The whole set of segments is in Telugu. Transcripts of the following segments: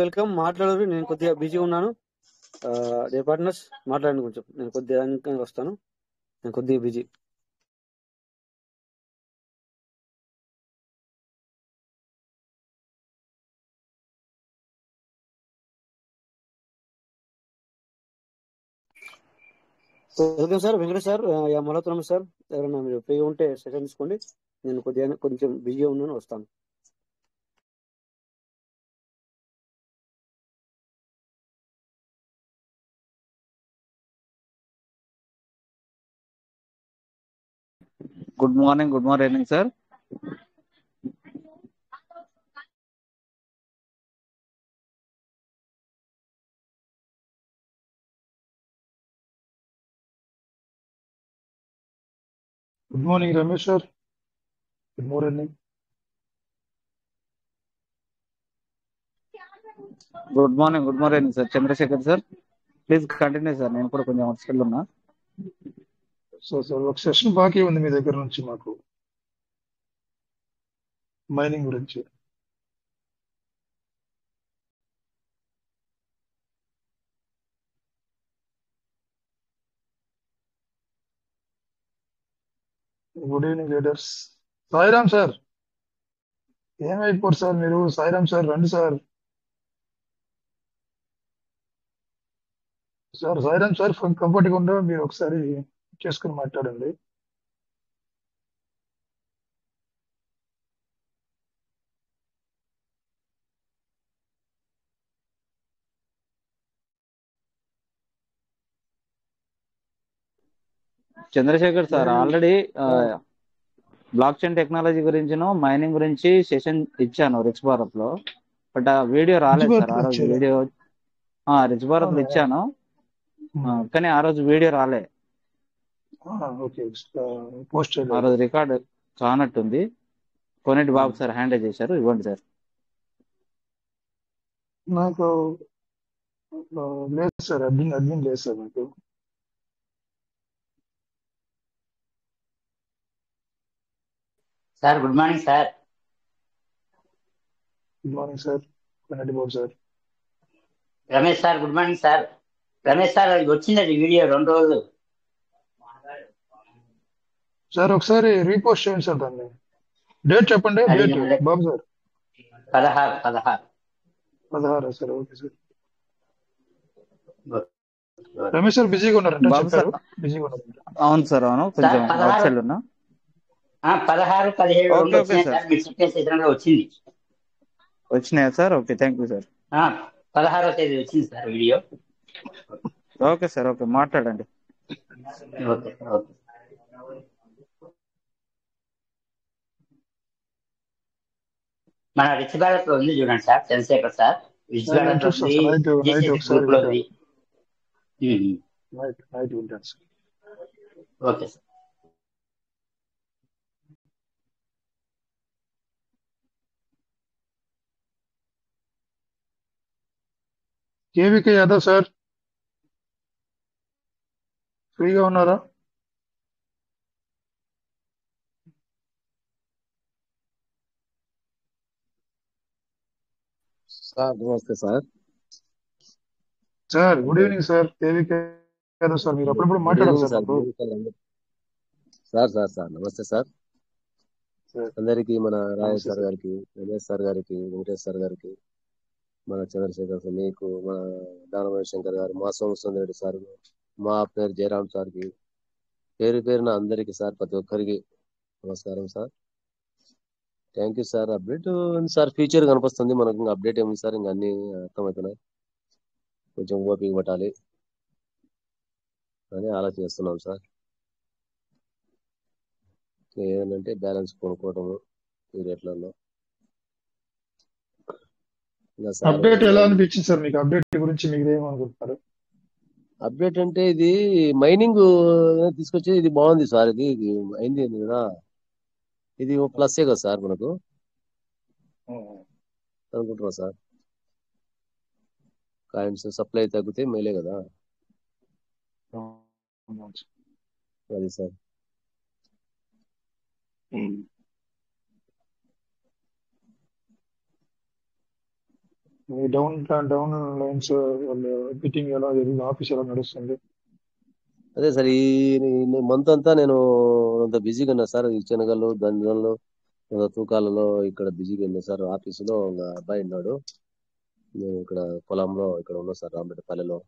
వెల్కమ్. మాట్లాడరు, నేను కొద్దిగా బిజీ ఉన్నాను. డే పార్ట్నర్స్ మాట్లాడండి కొంచెం, నేను కొద్దిగా వెనక్కి వస్తాను, నేను కొద్దిగా busy. Welcome sir, Venkatesh sir, మల్హోత్రం సార్, ఎవరైనా మీరు ఫ్రీగా ఉంటే సెషన్ తీసుకోండి. నేను కొద్దిగా కొంచెం బిజీగా ఉన్నాను, వస్తాను. Good morning sir. Good morning Ramesh sir. Good morning. Good morning sir. Chandrasekhar sir, please continue sir. నేను కూడా కొంచెం హాస్టల్ ఉన్నా. సార్ ఒక సెషన్ బాకీ ఉంది మీ దగ్గర నుంచి మాకు మైనింగ్ గురించి. Good evening leaders. Sairam sir, ఏమైపోరు సార్ మీరు? సాయిరామ్ సార్ రండి సార్. సాయిరామ్ సార్ కంఫర్ట్గా ఉండో మీరు ఒకసారి చేసుకుని మాట్లాడండి. Chandrashekar sir already block chain technology గురించిను మైనింగ్ గురించి సెషన్ ఇచ్చాను రిచ్ భారత్ లో. బట్ ఆ వీడియో రాలేదు సార్. ఆ రోజు వీడియో రిచ్ భారత్ లో ఇచ్చాను, కానీ ఆ రోజు వీడియో రాలే. ఆ రోజు రికార్డ్ కానట్టుంది. కొనేటి బాబు సార్ హ్యాండిల్ చేశారు, ఇవ్వండి సార్. నాకు లేదు సార్, అడ్మిన్ లేదు సార్ నాకు. Sir good morning sir. Good morning sir. Koneti Babu sir. Ramesh sir good morning sir. Ramesh sir అది వచ్చిందండి వీడియో 2 రోజులు. సార్ ఒకసారి రీపోస్ట్ చేయండి సార్ దాన్ని. డేట్ చెప్పండి. Date Babu sir 16 sir. Okay sir. Ramesh sir బిజీగా ఉన్నారంటే చెప్పారు. బిజీగా ఉన్నారు. అవును సార్, అవును, కొంచెం అవుట్ సైడ్ ఉన్నా. 16, 17 వచ్చినాయి సార్. మీరు చెప్పిన సెషన్లో వచ్చింది. వచ్చినాయా sir? Okay, thank you sir. 16వ తేదీ వచ్చింది sir video. Okay sir, okay, మాట్లాడండి. Okay okay. మన రిచ్ భారత్ లో ఉంది చూడండి sir, Chandrasekhar sir. Rich Bharat లో గ్రూప్ లో ఉంది. Okay sir. KVK Yadav sir, ఫ్రీగా ఉన్నారా? సార్ నమస్తే sir. Sir good evening sir. KVK Yadav sir, మీరు అప్పుడప్పుడు మాట్లాడాలి సార్. సార్ నమస్తే సార్. అందరికీ, మన రాయ సార్ గారికి, రమేష్ సార్ గారికి, వెంకటేష్ సార్ గారికి, మన చంద్రశేఖర్ సార్, మీకు, మన దానమయ శంకర్ గారు, మా సోమసుందర్ రెడ్డి సార్, మా పేరు జయరామ్ సార్కి, పేరు పేరున అందరికీ సార్, ప్రతి ఒక్కరికి నమస్కారం sir. Thank you sir. Update sir, future కనిపిస్తుంది మనకు. ఇంకా అప్డేట్ ఏముంది సార్, ఇంకా అన్ని అర్థమవుతున్నాయి. కొంచెం ఓపిక పట్టాలి అని ఆలోచిస్తున్నాం సార్. ఏదంటే బ్యాలెన్స్ కొనుక్కోవటము ఈ రేట్లలో. అప్డేట్ ఎలా అనిపించింది సార్ మీకు? అప్డేట్ గురించి మీరు ఏమనుకుంటున్నారు? అప్డేట్ అంటే ఇది మైనింగ్ తీసుకొచ్చి ఇది బాగుంది సార్. ఇది అయింది కదా, ఇది ప్లస్ కదా సార్ మనకు అనుకుంటున్నా సార్. కాయిన్స్ సప్లై తగ్గితే మేలే కదా అది సార్. మీ డౌన్ లైన్స్ మీటింగ్ ఎలా జరిగింది, ఆఫీస్ ఎలా నడుస్తుంది? అదే సార్ ఈ మంత్ అంతా నేను అంత బిజీగా ఉన్నా సార్. ఈ శనగలు దండలు తూకాలలో ఇక్కడ బిజీగా ఉన్నా సార్. ఆఫీసులో ఒక అబ్బాయి ఉన్నాడు, నేను ఇక్కడ పొలంలో ఇక్కడ ఉన్నా సార్, రాంపేటపల్లిలో.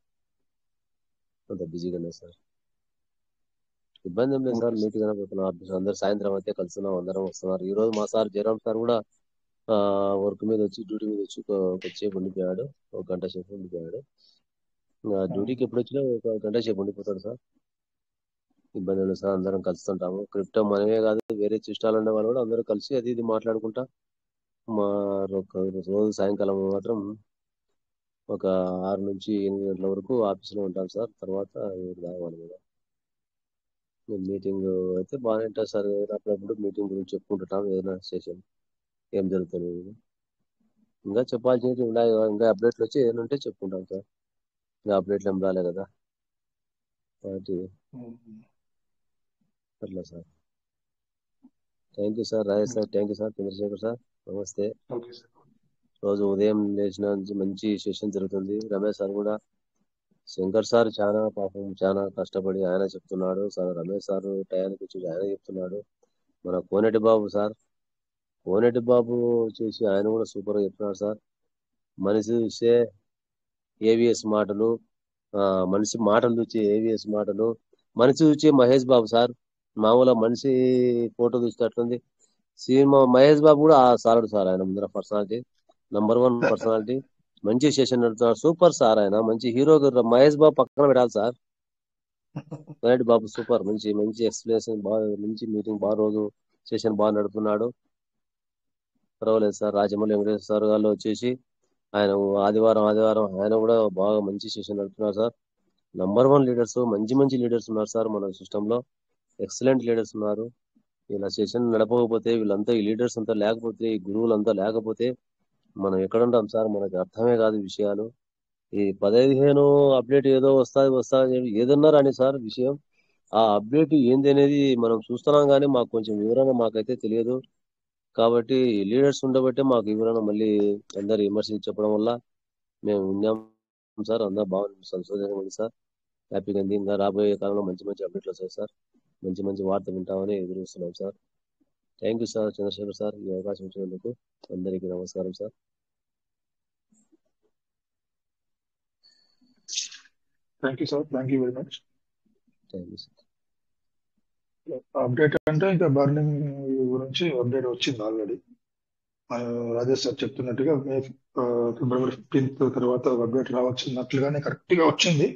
అంత బిజీగా ఉన్నా సార్. ఇబ్బంది ఏం లేదు సార్, ఓకే నీట్ గానే పోతున్నాం. ఆఫీస్ అందరు సాయంత్రం అయితే కలుస్తున్నాం, అందరం వస్తున్నారు. ఈ రోజు మా సార్ జయరామ్ సార్ కూడా వర్క్ మీద వచ్చి డ్యూటీ మీద వచ్చి కొద్దిసేపు ఉండిపోయాడు, ఒక గంట సేపు ఉండిపోయాడు. డ్యూటీకి ఎప్పుడు వచ్చినా ఒక గంట సేపు ఉండిపోతాడు సార్. ఇబ్బంది లేదు సార్, అందరం కలుస్తుంటాము. క్రిప్టో మనమే కాదు, వేరే చిష్టాలు ఉండే వాళ్ళు కూడా అందరూ కలిసి అది ఇది మాట్లాడుకుంటా మా రోజు సాయంకాలం మాత్రం ఒక 6 నుంచి 8 గంటల వరకు ఆఫీసులో ఉంటాం సార్. తర్వాత రావాలి మీద మీటింగ్ అయితే బాగానే ఉంటుంది సార్. అప్పుడప్పుడు మీటింగ్ గురించి చెప్పుకుంటుంటాం, ఏదైనా సెషన్ ఏం జరుగుతుంది. ఇంకా చెప్పాల్సినవి ఉన్నాయి, ఇంకా అప్డేట్లు వచ్చి ఏదైనా ఉంటే చెప్పుకుంటాం సార్. ఇంకా అప్డేట్లు ఏం రాలే కదా కాబట్టి అట్లా sir. Thank you sir Rajesh sir, thank you sir Chandrasekhar sir, నమస్తే. Okay sir. రోజు ఉదయం లేచిన నుంచి మంచి సెషన్ జరుగుతుంది. రమేష్ సార్ కూడా, శంకర్ సార్ చాలా పాపం చాలా కష్టపడి ఆయన చెప్తున్నాడు సార్. రమేష్ సార్ టయానికి వచ్చి ఆయన చెప్తున్నాడు. మన కోనేటి బాబు సార్, కోనేటి బాబు వచ్చేసి ఆయన కూడా సూపర్ గా చెప్తున్నాడు సార్. మనిషి చూస్తే ఏవిఎస్ మాటలు, మనిషి మాటలు చూసి ఏవిఎస్ మాటలు, మనిషి చూసి మహేష్ బాబు సార్. మామూలుగా మనిషి ఫోటో చూస్తే అట్లుంది, సినిమా మహేష్ బాబు కూడా ఆ సారుడు సార్. ఆయన ముందర పర్సనాలిటీ నంబర్ 1 పర్సనాలిటీ, మంచి సెషన్ నడుపుతున్నాడు, సూపర్ సార్. ఆయన మంచి హీరో. మహేష్ బాబు పక్కన పెట్టాలి సార్. కోనేటి బాబు సూపర్, మంచి మంచి ఎక్స్ప్లెనేషన్ బాగా, మంచి మీటింగ్ బాగా, రోజు సెషన్ బాగా నడుపుతున్నాడు. పర్వాలేదు సార్. రాజమౌళి వెంకటేశ్వర సార్ గారు వచ్చేసి ఆయన ఆదివారం ఆయన కూడా బాగా మంచి సెషన్ నడుపుతున్నారు సార్. నంబర్ 1 లీడర్స్, మంచి మంచి లీడర్స్ ఉన్నారు సార్ మన సిస్టంలో, ఎక్సలెంట్ లీడర్స్ ఉన్నారు. ఇలా సెషన్ నడపకపోతే, వీళ్ళంతా ఈ లీడర్స్ అంతా లేకపోతే, ఈ గురువులంతా లేకపోతే మనం ఎక్కడ ఉంటాం సార్? మనకి అర్థమే కాదు విషయాలు. ఈ 15 అప్డేట్ ఏదో వస్తాది ఏదన్నా రాని సార్ విషయం. ఆ అప్డేట్ ఏంది అనేది మనం చూస్తున్నాం కానీ మాకు కొంచెం వివరణ మాకైతే తెలియదు. కాబట్టి లీడర్స్ ఉండబట్టే మాకు వివరణ మళ్ళీ అందరు విమర్శించి చెప్పడం వల్ల మేము విన్నాం సార్. అందరూ బాగుంది, సంతోషంగా ఉంది సార్, హ్యాపీగా ఉంది. ఇంకా రాబోయే కాలంలో మంచి మంచి అప్డేట్లు వస్తాయి సార్, మంచి మంచి వార్త వింటామని ఎదురుస్తున్నాం sir. Thank you sir Chandrasekhar sir, ఈ అవకాశం ఇచ్చినందుకు అందరికీ నమస్కారం sir. Thank you sir, thank you very much. Thank you sir. Update అంటే ఇంకా బర్నింగ్ గురించి అప్డేట్ వచ్చింది ఆల్రెడీ. రాజేష్ సార్ చెప్తున్నట్టుగా ఫిబ్రవరి 15th తర్వాత అప్డేట్ రావచ్చున్నట్లుగానే కరెక్ట్ గా వచ్చింది.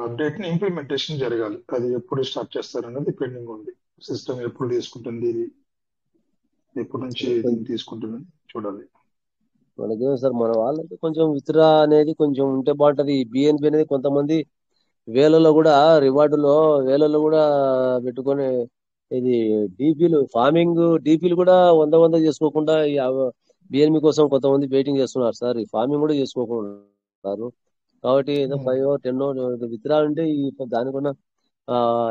అప్డేట్ ని ఇంప్లిమెంటేషన్ జరగాలి, అది ఎప్పుడు స్టార్ట్ చేస్తారన్నది పెండింగ్ ఉంది. సిస్టమ్ ఎప్పుడు తీసుకుంటుంది, ఇది ఎప్పటి నుంచి దీన్ని తీసుకుంటుందని చూడాలి. మనకేమో సార్, మన వాళ్ళకి కొంచెం విత్డ్రా అనేది కొంచెం ఉంటే బాగుంటది. ఈ బిఎన్పి అనేది కొంతమంది వేలలో కూడా రివార్డులో వేలలో కూడా పెట్టుకొని, ఇది డీపీలు ఫార్మింగ్ డీపీలు కూడా 100 చేసుకోకుండా ఈ బిఎన్పి కోసం కొంతమంది వెయిటింగ్ చేస్తున్నారు సార్. ఈ ఫార్మింగ్ కూడా చేసుకోకుండా కాబట్టి ఏదో 5 10 విత్డ్రా అంటే ఈ దానికన్నా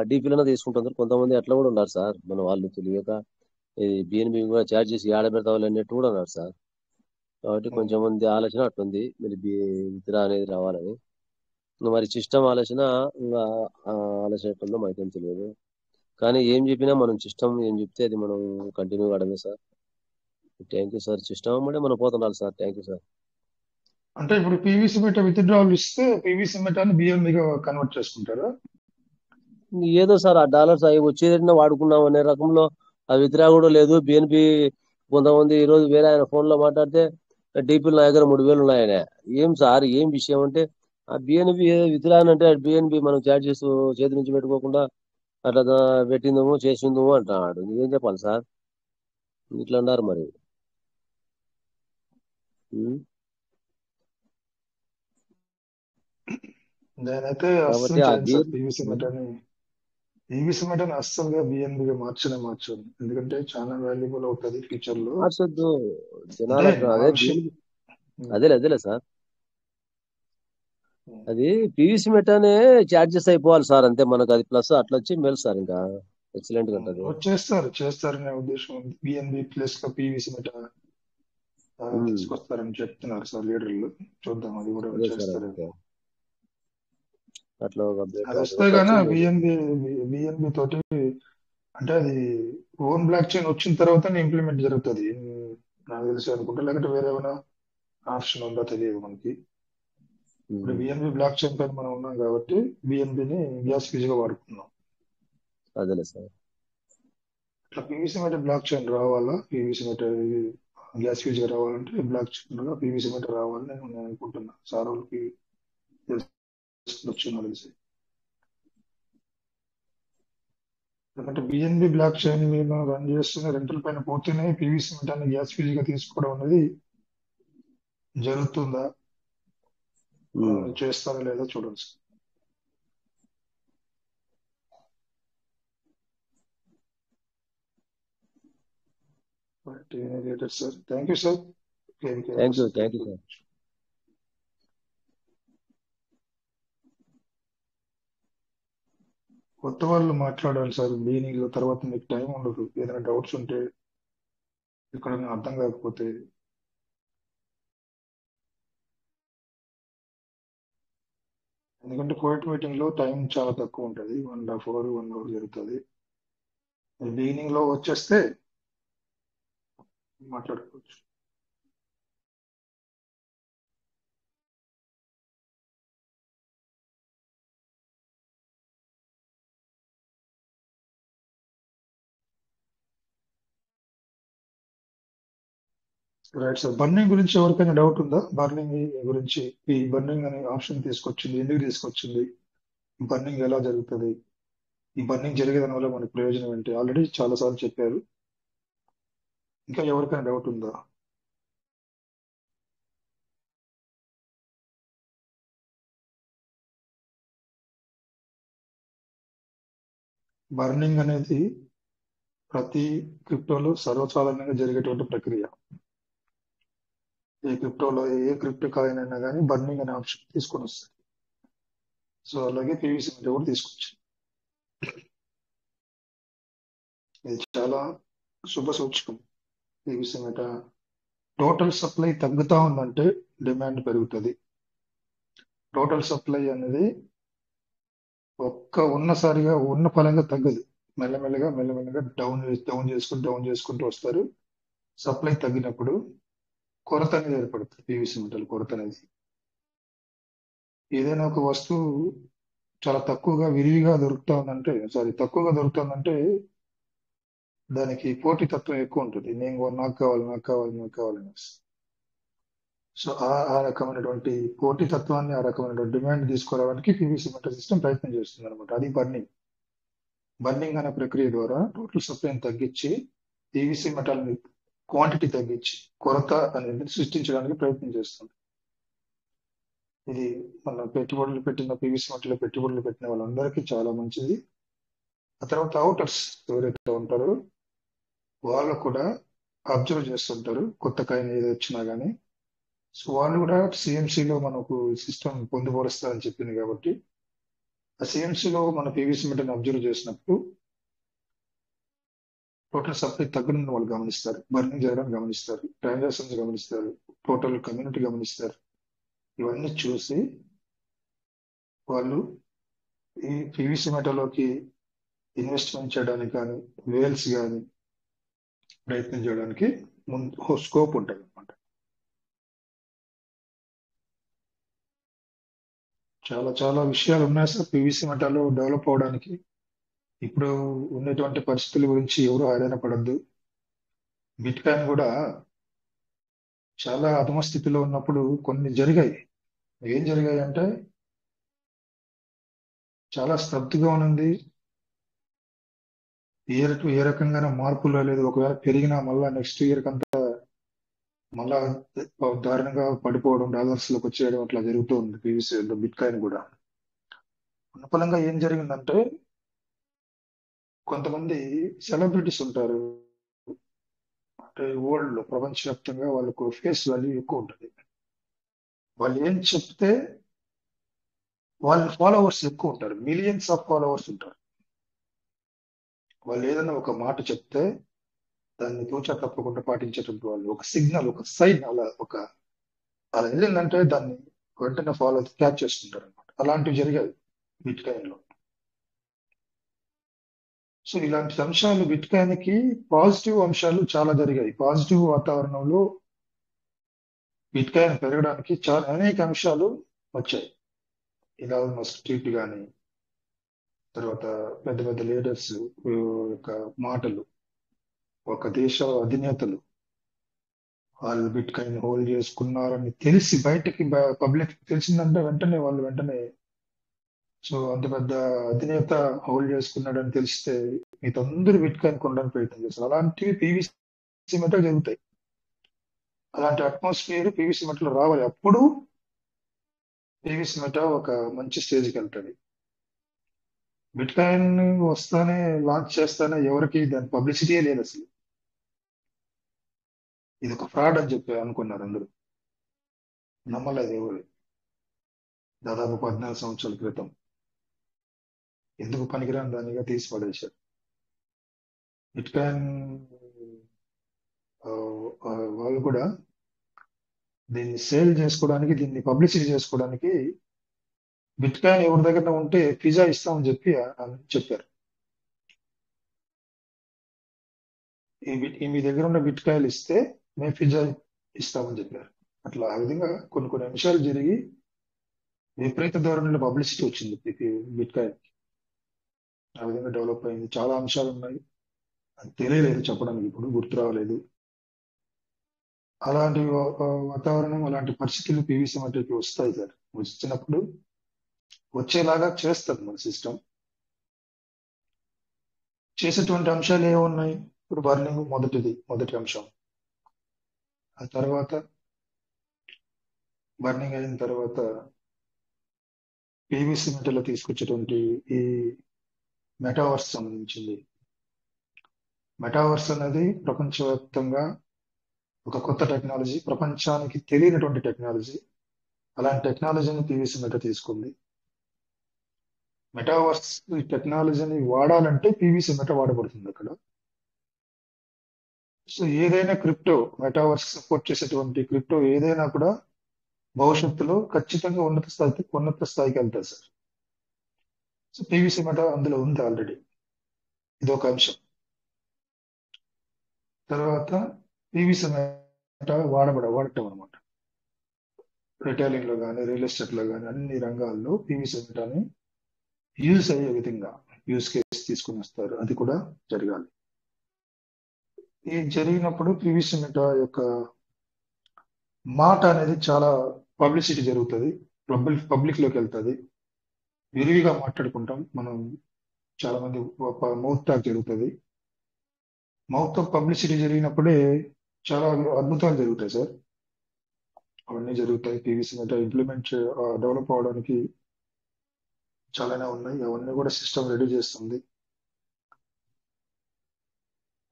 డీపీలన్నా తీసుకుంటున్నారు. కొంతమంది అట్లా కూడా ఉన్నారు సార్, మన వాళ్ళు తెలియక ఇది బిఎన్పి కూడా చార్జ్ చేసి ఆడ పెడతావాలి అన్నట్టు కూడా ఉన్నారు సార్. కాబట్టి కొంచెం మంది ఆలోచన అట్లుంది, మరి విత్డ్రా అనేది రావాలని. మరి సిస్టమ్ ఆలోచన ఇంకా ఆలోచన ఎట్లుందో మనకేం తెలియదు. కానీ ఏం చెప్పినా మనం సిస్టమ్ ఏం చెప్తే అది మనం కంటిన్యూ కావడమే sir. Thank you sir. System అంటే మనం పోతుండాలి సార్. Thank you sir. అంటే ఇప్పుడు పీవీసీ మెటా విత్డ్రావల్ ఇస్తే పీవీసీ మెటాని బిఎన్బిగా కన్వర్ట్ చేసుకుంటారా? ఏదో సార్ ఆ డాలర్స్ అవి వచ్చేదన్నా వాడుకున్నాం అనే రకంలో ఆ విత్డ్రా కూడా లేదు. బిఎన్పి కొంతమంది ఈ రోజు వేరే ఆయన ఫోన్ లో మాట్లాడితే డీపీలు నా దగ్గర 3000 ఉన్నాయన. ఏం సార్ ఏం విషయం అంటే, ఆ బిఎన్పి విత్డ్రా అంటే బిఎన్పి మనం చార్జ్ చేస్తూ చేతి నుంచి పెట్టుకోకుండా అట్లా పెట్టిందేమో చేసిందేమో అంటున్నాడు. ఏం చెప్పాలి సార్? ఇట్లా అన్నారు మరి. నేనైతే అస్సలు కాబట్టి ఆ చేయను సార్ పీవీసీ మెటాని అస్సలుగా బిఎన్బిగా మార్చను. ఎందుకంటే చాలా వాల్యుబుల్ అవుతుంది ఫ్యూచర్ లో. మార్చొద్దు జనాలకు. అదేలే సార్, అది పీవీసీ మెటానే చార్జెస్ అయిపోవాలి సార్, అంతే. మనకు అది ప్లస్ అట్లా వచ్చి మేలు సార్, ఇంకా ఎక్సలెంట్ గా ఉంటుంది. చేస్తారనే ఉద్దేశం ఉంది. బిఎన్బి ప్లస్ పీవీసీ మెటా తీసుకొస్తారని చెప్తున్నారు సార్ లీడర్లు. చూద్దాం అది కూడా అదే సార్ చేస్తారు. ఓకే. అట్లా ఒక update అది అది వస్తే ఒకటి గానీ వచ్చింది. బిఎన్బి తోటి అంటే అది ఓన్ బ్లాక్ చైన్ వచ్చిన తర్వాతనే ఇంప్లిమెంట్ జరుగుతుంది నాకు తెలిసి అనుకుంటా. లేకపోతే వేరే ఏమైనా ఆప్షన్ ఉందో తెలియదు మనకి. ఇప్పుడు బిఎన్బి బ్లాక్ చైన్ పైన మనం ఉన్నాం కాబట్టి బిఎన్బిని గ్యాస్ ఫీజ్ గా వాడుతున్నాం. అదేలే సార్. ఇట్లా పీవీసీ మెటల్ బ్లాక్ చైన్ రావాలా, పీవీసీ మెటల్ గ్యాస్ ఫీజ్ గా రావాలంటే బ్లాక్ చైన్ గా పీవీసీ మెటల్ రావాలని నేను అనుకుంటున్నా. సార్ వాళ్ళకి తెలుసు నాకు తెలిసి. ఎందుకంటే బిఎన్బి బ్లాక్ చైన్ మీద రన్ చేస్తున్న రెంటల్ పైన పోతేనే పీవీసీ మెటల్ గ్యాస్ ఫీజ్ గా తీసుకోవడం అనేది జరుగుతుందా, చేస్తారా లేదా చూడండి sir. Sir thank you sir. Thank you sir. కొత్త వాళ్ళు మాట్లాడాలి సార్ బిగినింగ్ లో, తర్వాత మీకు టైం ఉండదు. ఏదైనా డౌట్స్ ఉంటే ఇక్కడ అర్థం కాకపోతే ఎందుకంటే కోవిడ్ మీటింగ్ లో టైం చాలా తక్కువ ఉంటుంది, 1.5 hour 1 hour జరుగుతుంది. బిగినింగ్ లో వచ్చేస్తే మాట్లాడుకోవచ్చు. Right sir. బర్నింగ్ గురించి ఎవరికైనా డౌట్ ఉందా? బర్నింగ్ గురించి, ఈ బర్నింగ్ అనే ఆప్షన్ తీసుకొచ్చింది, ఎందుకు తీసుకొచ్చింది, బర్నింగ్ ఎలా జరుగుతుంది, ఈ బర్నింగ్ జరిగేదాని వల్ల మనకు ప్రయోజనం ఏంటి, ఆల్రెడీ చాలా సార్లు చెప్పారు. ఇంకా ఎవరికైనా డౌట్ ఉందా? బర్నింగ్ అనేది ప్రతి క్రిప్టోలో సర్వసాధారణంగా జరిగేటువంటి ప్రక్రియ. ఏ క్రిప్టోలో ఏ క్రిప్టో కాయిన్ అయినా కానీ బర్నింగ్ అనే ఆప్షన్ తీసుకొని వస్తుంది. సో అలాగే పీవీసీ మెటా కూడా తీసుకొచ్చింది. ఇది చాలా శుభ సూచకం. పీవీసీ మెటా టోటల్ సప్లై తగ్గుతా ఉందంటే డిమాండ్ పెరుగుతుంది. టోటల్ సప్లై అనేది ఉన్నసారిగా ఉన్న ఫలంగా తగ్గదు. మెల్లమెల్లగా డౌన్ చేసుకుంటూ వస్తారు. సప్లై తగ్గినప్పుడు కొరత అనేది ఏర్పడుతుంది. పీవీసీ మెటల్ కొరత అనేది, ఏదైనా ఒక వస్తువు చాలా తక్కువగా విరివిగా తక్కువగా దొరుకుతుందంటే దానికి పోటీ తత్వం ఎక్కువ ఉంటుంది. నాకు కావాలని. సో ఆ రకమైనటువంటి పోటీ తత్వాన్ని, ఆ రకమైనటువంటి డిమాండ్ తీసుకురావడానికి పీవీసీ మెటల్ సిస్టమ్ ప్రయత్నం చేస్తుంది అనమాట. అది బర్నింగ్ అనే ప్రక్రియ ద్వారా టోటల్ సప్లైని తగ్గించి పీవీసీ మెటల్ క్వాంటిటీ తగ్గించి కొరత అనేది సృష్టించడానికి ప్రయత్నం చేస్తుంది. ఇది మన పీవీసీ మెటల్ పెట్టుబడులు పెట్టిన వాళ్ళందరికీ చాలా మంచిది. ఆ తర్వాత అవుటర్స్ ఎవరైతే ఉంటారో వాళ్ళు కూడా అబ్జర్వ్ చేస్తుంటారు కొత్త కాయిన్ ఏది వచ్చినా కానీ. సో వాళ్ళు కూడా సిఎంసిలో మనకు సిస్టమ్ పొందుపరుస్తారని చెప్పింది కాబట్టి ఆ సిఎంసిలో మన పీవీసీ మెటల్ అబ్జర్వ్ చేసినప్పుడు టోటల్ సప్లై తగ్గడం వాళ్ళు గమనిస్తారు, బర్నింగ్ జరగడం గమనిస్తారు, ట్రాన్సాక్షన్స్ గమనిస్తారు, టోటల్ కమ్యూనిటీ గమనిస్తారు. ఇవన్నీ చూసి వాళ్ళు ఈ పీవీసీ మెటల్లోకి ఇన్వెస్ట్మెంట్ చేయడానికి కానీ వేల్స్ కానీ ప్రయత్నం చేయడానికి ముందు స్కోప్ ఉంటుంది అనమాట. చాలా విషయాలు ఉన్నాయి సార్ పీవీసీ మెటల్ డెవలప్ అవడానికి. ఇప్పుడు ఉన్నటువంటి పరిస్థితుల గురించి ఎవరు ఆవేదన పడద్దు. బిట్ కాయిన్ కూడా చాలా అధమ స్థితిలో ఉన్నప్పుడు కొన్ని జరిగాయి. ఏం జరిగాయి అంటే చాలా స్తబ్దుగా ఉంది. ఏ రకంగా మార్పులు రాలేదు. ఒకవేళ పెరిగినా మళ్ళా నెక్స్ట్ ఇయర్ కంతా మళ్ళా దారుణంగా పడిపోవడం, డాలర్స్ లోకి వచ్చేయడం అట్లా జరుగుతూ ఉంది పీవీసీ బిట్ కాయిన్ కూడా. అనుకూలంగా ఏం జరిగిందంటే కొంతమంది సెలబ్రిటీస్ ఉంటారు, అంటే వరల్డ్ లో ప్రపంచవ్యాప్తంగా వాళ్ళకు ఫేస్ వాల్యూ ఎక్కువ ఉంటుంది. వాళ్ళు ఏం చెప్తే వాళ్ళ ఫాలోవర్స్ ఎక్కువ ఉంటారు, మిలియన్స్ ఆఫ్ ఫాలోవర్స్ ఉంటారు. వాళ్ళు ఏదైనా ఒక మాట చెప్తే దాన్ని తూచా తప్పకుండా పాటించేటువంటి వాళ్ళు, ఒక సిగ్నల్, ఒక సైన్, అలా వెళ్ళిందంటే దాన్ని వెంటనే ఫాలో క్యాచ్ చేసుకుంటారు అనమాట. అలాంటివి జరిగాయి బిట్ కాయిన్ లో. సో ఇలాంటి అంశాలు బిట్ కాయిన్ కి పాజిటివ్ అంశాలు చాలా జరిగాయి. పాజిటివ్ వాతావరణంలో బిట్ కాయిన్ పెరగడానికి చాలా అనేక అంశాలు వచ్చాయి. ఇలాన్ మస్క్ ట్వీట్ కానీ, తర్వాత పెద్ద పెద్ద లీడర్స్ యొక్క మాటలు, ఒక దేశ అధినేతలు వాళ్ళు బిట్ కాయిన్ హోల్డ్ చేసుకున్నారని తెలిసి బయటకి పబ్లిక్ తెలిసిందంటే వెంటనే సో అంత పెద్ద అధినేత హోల్డ్ చేసుకున్నాడని తెలిస్తే మీతో అందరూ బిట్ కాయిన్ కొనడానికి ప్రయత్నం చేస్తారు. అలాంటివి పీవీసీ మెటల్ జరుగుతాయి. అలాంటి అట్మాస్ఫియర్ పీవీసీ మెటల్ రావాలి. అప్పుడు పీవీసీ మెటల్ ఒక మంచి స్టేజ్కి వెళ్తుంది. బిట్ కాయిన్ వస్తానే లాంచ్ చేస్తానే ఎవరికి దాని పబ్లిసిటీయే లేదు అసలు. ఇది ఒక ఫ్రాడ్ అని చెప్పి అనుకున్నారు అందరూ, నమ్మలేదు ఎవరు. దాదాపు 14 సంవత్సరాల క్రితం ఎందుకు పనికిరాని దానిగా తీసి పడేశారు. బిట్ కాయిన్ వాళ్ళు కూడా దీన్ని సేల్ చేసుకోవడానికి, దీన్ని పబ్లిసిటీ చేసుకోవడానికి బిట్ కాయిన్ ఎవరి దగ్గర ఉంటే పిజ్జా ఇస్తామని చెప్పారు. మీ దగ్గర ఉన్న బిట్ కాయిన్ ఇస్తే మేము పిజ్జా ఇస్తామని చెప్పారు. అట్లా ఆ విధంగా కొన్ని అంశాలు జరిగి విపరీత ధోరణిలో పబ్లిసిటీ వచ్చింది బిట్ కాయిన్. ఆ విధంగా డెవలప్ అయింది. చాలా అంశాలు ఉన్నాయి, అది తెలియలేదు చెప్పడానికి, ఇప్పుడు గుర్తు రావలేదు. అలాంటి వాతావరణం, అలాంటి పరిస్థితులు పీవీసీ మెటల్కి వస్తాయి సార్. వచ్చినప్పుడు వచ్చేలాగా చేస్తారు మన సిస్టమ్. చేసేటువంటి అంశాలు ఏమున్నాయి? ఇప్పుడు బర్నింగ్ మొదటి అంశం. ఆ తర్వాత బర్నింగ్ అయిన తర్వాత పీవీసీ మెటల్ తీసుకొచ్చేటువంటి ఈ మెటావర్స్ సంబంధించింది. మెటావర్స్ అనేది ప్రపంచవ్యాప్తంగా ఒక కొత్త టెక్నాలజీ, ప్రపంచానికి తెలియనటువంటి టెక్నాలజీ. అలాంటి టెక్నాలజీని పీవీసీ మెటల్ తీసుకుంది. మెటావర్స్ ఈ టెక్నాలజీని వాడాలంటే పీవీసీ మెటల్ వాడబడుతుంది అక్కడ. సో ఏదైనా క్రిప్టో, మెటావర్స్ సపోర్ట్ చేసేటువంటి క్రిప్టో ఏదైనా కూడా భవిష్యత్తులో ఖచ్చితంగా ఉన్నత స్థాయికి వెళ్తారు సార్. సో పీవీసీ మెటల్ అందులో ఉంది ఆల్రెడీ. ఇది ఒక అంశం. తర్వాత పీవీసీ మెటల్ వాడటం అనమాట. రిటైలింగ్ లో కానీ, రియల్ ఎస్టేట్ లో కానీ, అన్ని రంగాల్లో పీవీసీ మెటల్ని యూజ్ అయ్యే విధంగా యూజ్ కేసు తీసుకుని వస్తారు. అది కూడా జరగాలి. ఈ జరిగినప్పుడు పీవీసీ మెటల్ యొక్క మాట అనేది చాలా పబ్లిసిటీ జరుగుతుంది, పబ్లిక్ లోకి వెళ్తుంది. విరివిగా మాట్లాడుకుంటాం మనం. చాలా మంది మౌత్ టాక్ జరుగుతుంది. మౌత్ టాక్ పబ్లిసిటీ జరిగినప్పుడే చాలా అద్భుతాలు జరుగుతాయి సార్. అవన్నీ జరుగుతాయి. పీవీసీ మెటల్ ఇంప్లిమెంట్ డెవలప్ అవడానికి చాలానే ఉన్నాయి. అవన్నీ కూడా సిస్టమ్ రెడీ చేస్తుంది.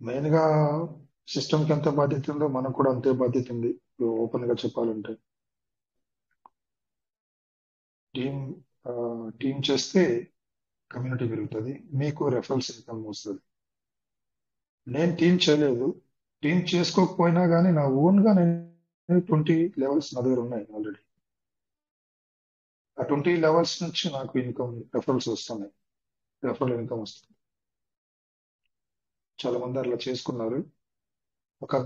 మెయిన్ గా సిస్టమ్కి ఎంత బాధ్యత ఉందో మనకు కూడా అంతే బాధ్యత ఉంది. ఓపెన్ గా చెప్పాలంటే టీం చేస్తే కమ్యూనిటీ పెరుగుతుంది, మీకు రెఫరల్స్ ఇన్కమ్ వస్తుంది. నేను టీం చేయలేదు. టీం చేసుకోకపోయినా కానీ నా ఓన్ గా నేను 20 లెవెల్స్ నా దగ్గర ఉన్నాయి ఆల్రెడీ. ఆ 20 లెవెల్స్ నుంచి నాకు ఇన్కమ్ రెఫరల్స్ వస్తున్నాయి. రెఫరల్ ఇన్కమ్ వస్తుంది. చాలా మంది అట్లా చేసుకున్నారు.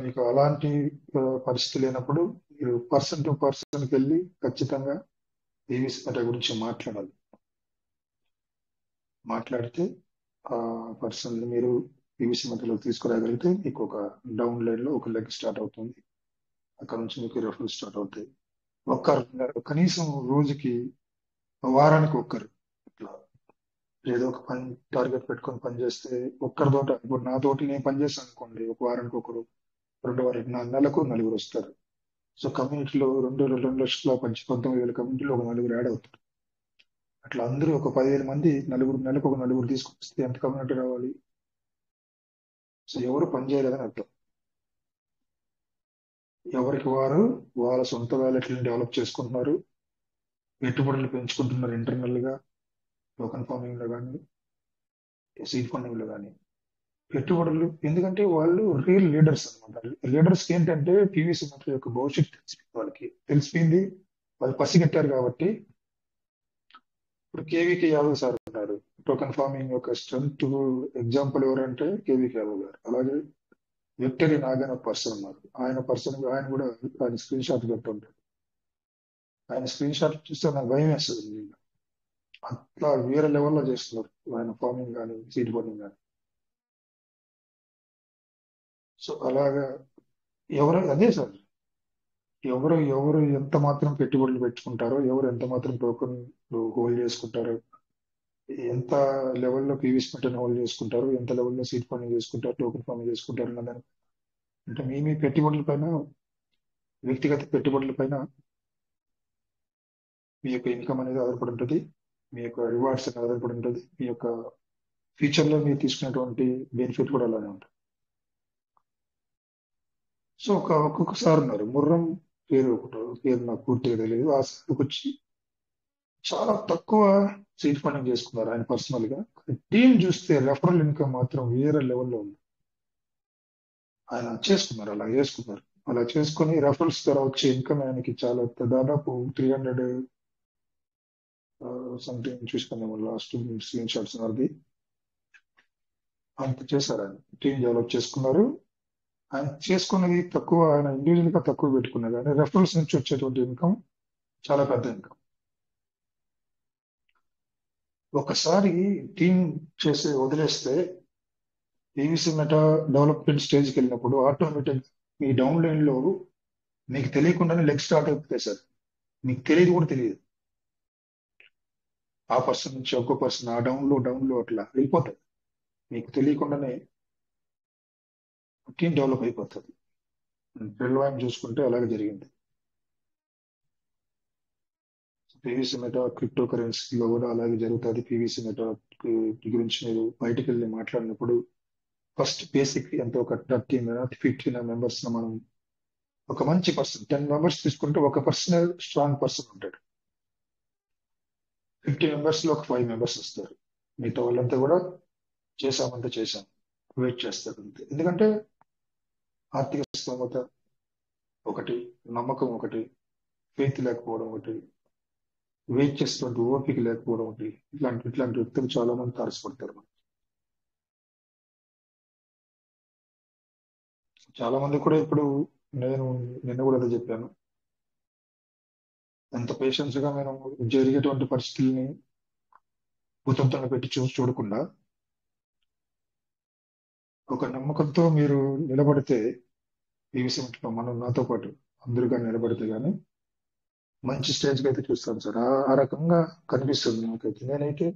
మీకు అలాంటి పరిస్థితి లేనప్పుడు మీరు పర్సన్ టు పర్సన్కి వెళ్ళి ఖచ్చితంగా పీవీసీ మెటల్ గురించి మాట్లాడాలి. మాట్లాడితే ఆ పర్సన్ మీరు పీవీసీ మెటల్ తీసుకురాగలిగితే మీకు ఒక డౌన్ లైన్ లో ఒక లెగ్ స్టార్ట్ అవుతుంది. అక్కడ నుంచి మీకు రెఫరల్ స్టార్ట్ అవుతాయి. కనీసం రోజుకి, వారానికి ఒక్కరు ఇట్లా ఏదో ఒక పని టార్గెట్ పెట్టుకొని పనిచేస్తే ఒక్కరితోట, ఇప్పుడు నాతోటి నేను పనిచేస్తాను అనుకోండి, ఒక వారానికి ఒకరు, 2 వారానికి, 4 నెలలకు 4 వస్తారు. సో కమ్యూనిటీలో 2 లక్షల 19,000 కమ్యూనిటీలో ఒక 4 యాడ్ అవుతారు. అట్లా అందరూ ఒక 15 మంది, నెలకు ఒక 4 తీసుకొస్తే ఎంత కమ్యూనిటీ రావాలి? సో ఎవరు పని చేయలేదని అర్థం. ఎవరికి వారు వాళ్ళ సొంత వ్యాలెట్లను డెవలప్ చేసుకుంటున్నారు, పెట్టుబడులు పెంచుకుంటున్నారు ఇంటర్నల్ గా, టోకన్ ఫార్మింగ్ లో కానీ, సీడ్ ఫండింగ్ లో కానీ. పెట్టుబడులు, ఎందుకంటే వాళ్ళు రియల్ లీడర్స్ అనమాట. లీడర్స్ కి ఏంటంటే పివి సింహ యొక్క భవిష్యత్తు తెలిసిపోయింది, వాళ్ళకి తెలిసిపోయింది, వాళ్ళు పసిగట్టారు. కాబట్టి ఇప్పుడు కేవీకే యాదవ్ సార్ ఉన్నారు, టోకెన్ ఫార్మింగ్ యొక్క స్ట్రెంత్ ఎగ్జాంపుల్ ఎవరంటే కేవీకే యాదవ్ గారు. అలాగే విక్టరీ నాగన్ పర్సన్ ఉన్నారు, ఆయన కూడా ఆయన స్క్రీన్ షాట్ పెట్టుంటారు. ఆయన స్క్రీన్ షాట్ చూస్తే నాకు భయం వేస్తుంది. అట్లా వేరే లెవెల్లో చేస్తున్నారు ఆయన ఫార్మింగ్ కానీ సీడ్ ఫార్మింగ్ కానీ. సో అలాగా అదే సార్, ఎవరు ఎంత మాత్రం పెట్టుబడులు పెట్టుకుంటారో, ఎవరు ఎంత మాత్రం టోకెన్ హోల్డ్ చేసుకుంటారో, ఎంత లెవెల్లో పీవీ స్మిట్ హోల్డ్ చేసుకుంటారు, ఎంత లెవెల్లో సీడ్ ఫండింగ్ చేసుకుంటారు, టోకెన్ ఫార్మింగ్ చేసుకుంటారు అన్నదాన్ని, అంటే మీ పెట్టుబడుల పైన, వ్యక్తిగత పెట్టుబడుల పైన మీ యొక్క ఇన్కమ్ అనేది ఆధారపడి ఉంటుంది, మీ యొక్క రివార్డ్స్ అనేది ఆధారపడి ఉంటుంది, మీ యొక్క ఫ్యూచర్ లో మీరు తీసుకున్నటువంటి బెనిఫిట్ కూడా అలానే ఉంటుంది. సో ఒక్కొక్కసారి ఉన్నారు, ముర్రం పేరు నాకు పూర్తిగా తెలియదు, ఆ సార్కి వచ్చి చాలా తక్కువ సీడ్ ఫండింగ్ చేసుకున్నారు ఆయన పర్సనల్ గా. టీం చూస్తే రెఫరల్ ఇన్కమ్ మాత్రం వేరే లెవెల్లో ఉంది. ఆయన చేసుకున్నారు, అలా చేసుకుని రెఫరల్స్ ద్వారా వచ్చే ఇన్కమ్ ఆయనకి చాలా దాదాపు 300 సంథింగ్ చూసుకున్నాము లాస్ట్ స్క్రీన్ షాట్స్ అది. అంత చేశారు, ఆయన టీం డెవలప్ చేసుకున్నారు. ఆయన చేసుకున్నది తక్కువ, ఆయన ఇండివిజువల్ గా తక్కువ పెట్టుకున్నారు, కానీ రెఫరల్స్ నుంచి వచ్చేటువంటి ఇన్కమ్ చాలా పెద్ద ఇన్కమ్. ఒకసారి టీం వదిలేస్తే పీవీసీ మెటా డెవలప్మెంట్ స్టేజ్కి వెళ్ళినప్పుడు ఆటోమేటిక్ మీ డౌన్ లైన్ లో మీకు తెలియకుండానే లెగ్ స్టార్ట్ అయిపోతాయి సార్, మీకు తెలియదు కూడా తెలియదు. ఆ పర్సన్ నుంచి ఒక్కో పర్సన్ ఆ డౌన్ లో అట్లా వెళ్ళిపోతాయి, మీకు తెలియకుండానే టీం డెవలప్ అయిపోతుంది. పిల్లవాయిని చూసుకుంటే అలాగే జరిగింది. పీవీసీ మెటా క్రిప్టో కరెన్సీలో కూడా అలాగే జరుగుతుంది. పీవీసీ మెటా గురించి మీరు బయటకు వెళ్ళి మాట్లాడినప్పుడు ఫస్ట్ బేసిక్ ఎంత ఒక 30-15 మెంబర్స్ మనం, ఒక మంచి పర్సన్ 10 మెంబర్స్ తీసుకుంటే ఒక పర్సన్ స్ట్రాంగ్ పర్సన్ ఉంటాడు, 50 మెంబర్స్ లో ఒక 5 మెంబర్స్ వస్తారు, మిగతా వాళ్ళంతా కూడా చేసాం వెయిట్ చేస్తారు అంతే. ఎందుకంటే ఆర్థిక స్థోమత ఒకటి, నమ్మకం ఒకటి, ఫెయిత్ లేకపోవడం ఒకటి, వెయిట్ చేస్తున్నట్టు ఓపిక లేకపోవడం ఒకటి, ఇట్లాంటి వ్యక్తులు చాలా మంది తారసపడతారు. చాలా మంది కూడా ఇప్పుడు, నిన్న కూడా అదే చెప్పాను, ఎంత పేషెన్స్ గా మనం జరిగేటువంటి పరిస్థితుల్ని భూతత్వంలో పెట్టి చూడకుండా ఒక నమ్మకంతో మీరు నిలబడితే, పీవీసీ మెటా మనం నాతో పాటు అందరుగా నిలబడితే గానీ మంచి స్టేజ్కి అయితే చూస్తాను సార్. ఆ రకంగా కనిపిస్తుంది నాకైతే. నేనైతే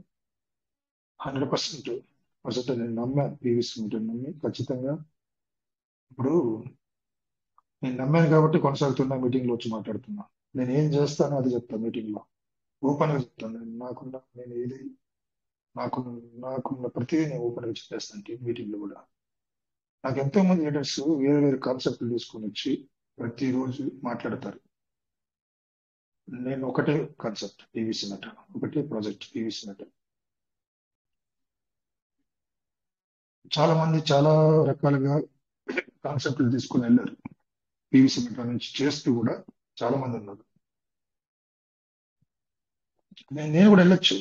100% నేను నమ్మాను పీవీసీ మెటా, నమ్మి ఖచ్చితంగా ఇప్పుడు నేను నమ్మాను కాబట్టి కొనసాగుతున్నా, మీటింగ్ లో వచ్చి మాట్లాడుతున్నా. నేను ఏం చేస్తానో అది చెప్తాను మీటింగ్ లో, ఓపెన్ గా చెప్తాను. నాకున్న ప్రతిదీ నేను ఓపెన్ గా చెప్పేస్తాను మీటింగ్ లో కూడా. నాకు ఎంతో మంది లీడర్స్ వేరే వేరే కాన్సెప్ట్లు తీసుకొని వచ్చి ప్రతిరోజు మాట్లాడతారు. నేను ఒకటే కాన్సెప్ట్ పీవీసీ మెటా, ఒకటే ప్రాజెక్ట్ పీవీసీ మెటా. చాలా మంది చాలా రకాలుగా కాన్సెప్ట్లు తీసుకుని వెళ్ళారు, పీవీసీ మెటా నుంచి చేస్తూ కూడా చాలా మంది ఉన్నారు. నేను కూడా వెళ్ళొచ్చు.